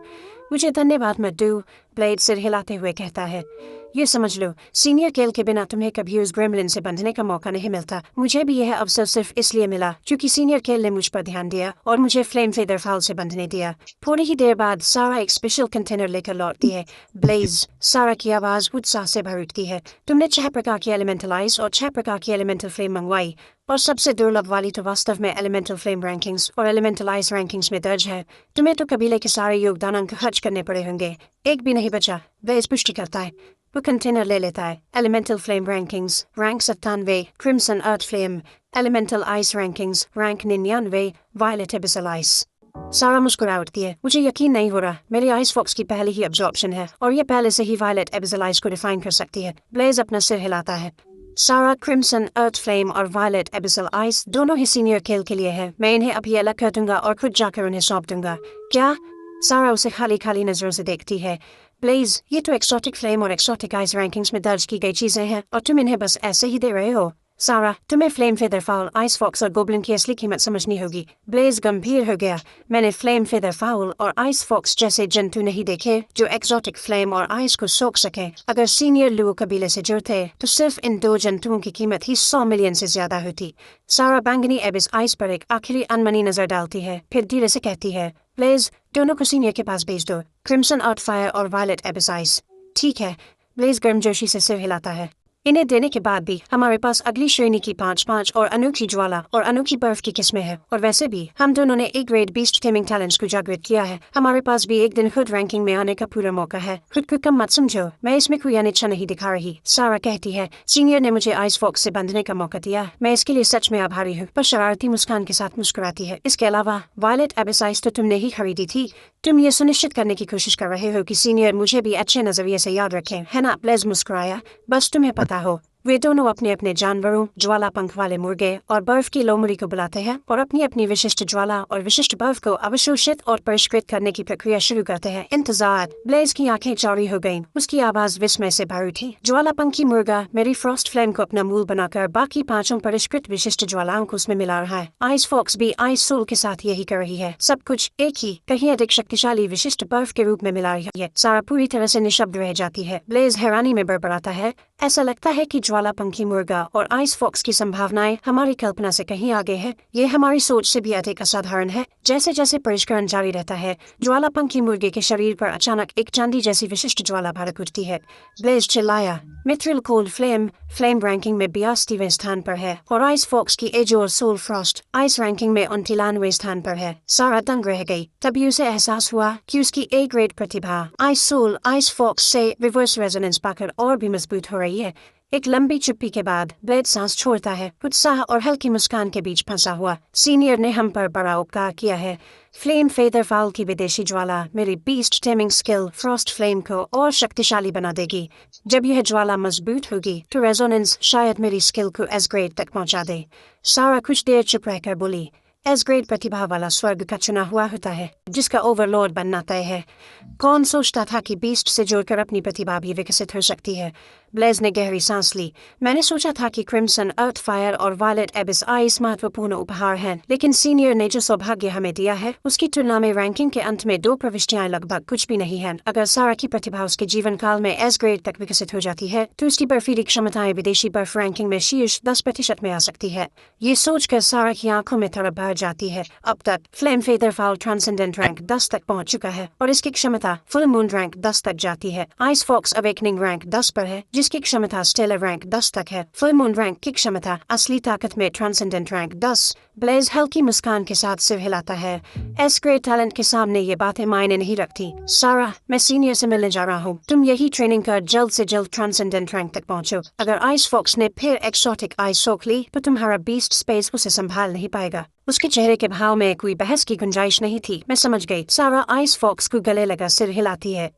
[SPEAKER 1] मुझे धन्यवाद मत दो, ब्लेड सिर हिलाते हुए कहता है। ये समझ लो, सीनियर केल के बिना तुम्हें कभी उस ग्रेमलिन से बंधने का मौका नहीं मिलता। मुझे भी यह अवसर सिर्फ इसलिए मिला क्योंकि सीनियर केल ने मुझ पर ध्यान दिया और मुझे फ्लेम फेदर फाउल से बंधने दिया। थोड़ी ही देर बाद सारा एक स्पेशल कंटेनर लेकर लौटती है। ब्लेज, सारा की आवाज उत्साह से भर उठती है। तुमने 6 प्रकार की एलिमेंटल आइस और 6 प्रकार की एलिमेंटल फ्लेम मंगवाई, और सबसे दुर्लभ वाली तो वास्तव में एलिमेंटल फ्लेम रैंकिंग्स और एलिमेंटल आइस रैंकिंग्स में दर्ज है। तुम्हें तो कबीले के सारे योगदान अंक खर्च करने पड़े होंगे, एक भी नहीं बचा। वह इस पुष्टि करता है। वो कंटेनर ले लेता है। Elemental flame rankings rank 97, crimson earth flame. Elemental ice rankings rank 99, violet abyssal ice. Sara मुस्कुरा उठती है। मुझे यकीन नहीं हो रहा, मेरी आइस फॉक्स की पहले ही अब्जॉर्प्शन है और ये पहले से ही वायलेट एबिसल आइस को डिफाइन कर सकती है। ब्लेज अपना सिर हिलाता है। सारा, क्रिम्सन अर्थ फ्लेम और वायलेट एबिसल आइस दोनों ही सीनियर खेल के लिए है। मैं इन्हें अभी अलग कर दूंगा और खुद जाकर उन्हें सौंप दूंगा। क्या? सारा उसे खाली खाली नजरों से देखती है। ब्लेज, ये तो एक्सोटिक फ्लेम और एक्सोटिक आइस रैंकिंग्स में दर्ज की गई चीजें हैं और तुम इन्हें बस ऐसे ही दे रहे हो। सारा, तुम्हें flame feather fowl, ice fox और गोब्लिन की असली कीमत समझनी होगी। ब्लेज गंभीर हो गया। मैंने फ्लेम फेदर फाउल और आइस फॉक्स जैसे जंतु नहीं देखे जो एक्सोटिक फ्लेम और आइस को सोख सके। अगर सीनियर लुओ कबीले से जुड़ते तो सिर्फ इन 2 जंतुओं की कीमत ही 100 मिलियन से ज्यादा होती। सारा बैंगनी एबिस आइस पर एक आखिरी अनमनी नजर डालती है, फिर धीरे से कहती है, ब्लेज, दोनों को सीनियर के पास भेज दो, क्रिम्सन अर्थ फायर और वायलेट एबिस आइस। ठीक है। ब्लेज गर्मजोशी से सिर हिलाता है। इन्हें देने के बाद भी हमारे पास अगली श्रेणी की 5-5 और अनोखी ज्वाला और अनोखी बर्फ की किस्में हैं। और वैसे भी हम दोनों ने एक ग्रेड बीस्ट टेमिंग टैलेंट्स को जागृत किया है। हमारे पास भी एक दिन खुद रैंकिंग में आने का पूरा मौका है। खुद को कम मत समझो, मैं इसमें कोई अनिच्छा नहीं दिखा रही। सारा कहती है, सीनियर ने मुझे आइस फॉक्स से बंधने का मौका दिया, मैं इसके लिए सच में आभारी हूँ। पर शरारती मुस्कान के साथ मुस्कुराती है। इसके अलावा वायलेट एबिस आइस तो तुमने ही खरीदी थी। तुम ये सुनिश्चित करने की कोशिश कर रहे हो कि सीनियर मुझे भी अच्छे नजरिए से याद रखें, है ना? ब्लेज मुस्कुराया। बस तुम्हें पता हो, वे दोनों अपने अपने जानवरों, ज्वाला पंख वाले मुर्गे और बर्फ की लोमड़ी को बुलाते हैं और अपनी अपनी विशिष्ट ज्वाला और विशिष्ट बर्फ को अवशोषित और परिष्कृत करने की प्रक्रिया शुरू करते हैं। इंतजार। ब्लेज की आंखें चौड़ी हो गईं। उसकी आवाज विस्मय से भर उठी। ज्वाला पंखी मुर्गा मेरी फ्रॉस्ट फ्लेम को अपना मूल बनाकर बाकी 5 परिष्कृत विशिष्ट ज्वालाओं को उसमें मिला रहा है। आइस फॉक्स भी आइस सोल के साथ यही कर रही है। सब कुछ एक ही, कहीं अधिक शक्तिशाली विशिष्ट बर्फ के रूप में मिला रही है। सारा पूरी तरह से निशब्द रह जाती है। ब्लेज हैरानी में बड़बड़ाता है। ऐसा लगता है कि ज्वाला पंखी मुर्गा और आइस फॉक्स की संभावनाएं हमारी कल्पना से कहीं आगे है। ये हमारी सोच से भी अधिक असाधारण है। जैसे जैसे परिष्करण जारी रहता है, ज्वाला पंखी मुर्गे के शरीर पर अचानक एक चांदी जैसी विशिष्ट ज्वाला भड़क उठती है। ब्लेज चिल्लाया। Mithril cold flame flame ranking में 82वें स्थान पर है और आइस फॉक्स की एज और सोल फ्रॉस्ट आइस रैंकिंग में 39वें स्थान पर है। सारा दंग रह गई। तभी उसे एहसास हुआ कि उसकी ए ग्रेड प्रतिभा आइस सोल आइस फॉक्स से रिवर्स रेजोनेंस पाकर और भी मजबूत हो रही रही है। एक लंबी चुप्पी के बाद ब्लेड सांस छोड़ता है, उत्साह और हल्की मुस्कान के बीच फंसा हुआ। सीनियर ने हम पर बड़ा उपकार किया है। फ्लेम फेदर फाउल की विदेशी ज्वाला मेरी beast taming skill Frost flame को और शक्तिशाली बना देगी। जब यह ज्वाला मजबूत होगी तो रेजोनेंस शायद मेरी स्किल को एस ग्रेड तक पहुंचा दे। सारा कुछ देर चुप रहकर बोली। एस ग्रेड प्रतिभा वाला स्वर्ग का चुना हुआ होता है, जिसका ओवरलॉर्ड बनना तय है। कौन सोचता था कि बीस्ट से जोड़कर अपनी प्रतिभा भी विकसित हो सकती है। ब्लेज ने गहरी सांस ली। मैंने सोचा था कि क्रिम्सन अर्थ फायर और वायलेट एबिस आइस महत्वपूर्ण उपहार हैं, लेकिन सीनियर ने जो सौभाग्य हमें दिया है उसकी तुलना में रैंकिंग के अंत में 2 प्रविष्टियां लगभग कुछ भी नहीं हैं। अगर सारा की प्रतिभा उसके जीवन काल में एस ग्रेड तक विकसित हो जाती है तो उसकी बर्फीली क्षमताएं विदेशी बर्फ रैंकिंग में शीर्ष 10% में आ सकती है। ये सोचकर सारा की आंखों में तरफ भर जाती है। अब तक flame feather foul transcendent rank 10 तक पहुंच चुका है और इसकी क्षमता फुल मून रैंक 10 तक जाती है। आइस फॉक्स अवेकनिंग रैंक 10 पर है, जिसकी क्षमता स्टेलर रैंक 10 तक है। फुल मून रैंक की क्षमता असली ताकत में ट्रांसेंडेंट रैंक 10। ब्लेज हल्की मुस्कान के साथ सिर हिलाता है। एस ग्रेड टैलेंट के सामने ये बातें मायने नहीं रखती। सारा, मैं सीनियर से मिलने जा रहा हूँ। तुम यही ट्रेनिंग कर जल्द से जल्द ट्रांसेंडेंट रैंक तक पहुंचो। अगर आइस फॉक्स ने फिर एक्सोटिक आइस सोख ली तो तुम्हारा बीस्ट स्पेस उसे संभाल नहीं पाएगा। उसके चेहरे के भाव में कोई बहस की गुंजाइश नहीं थी। मैं समझ गई। सारा आइस फॉक्स को गले लगा सिर हिलाती है।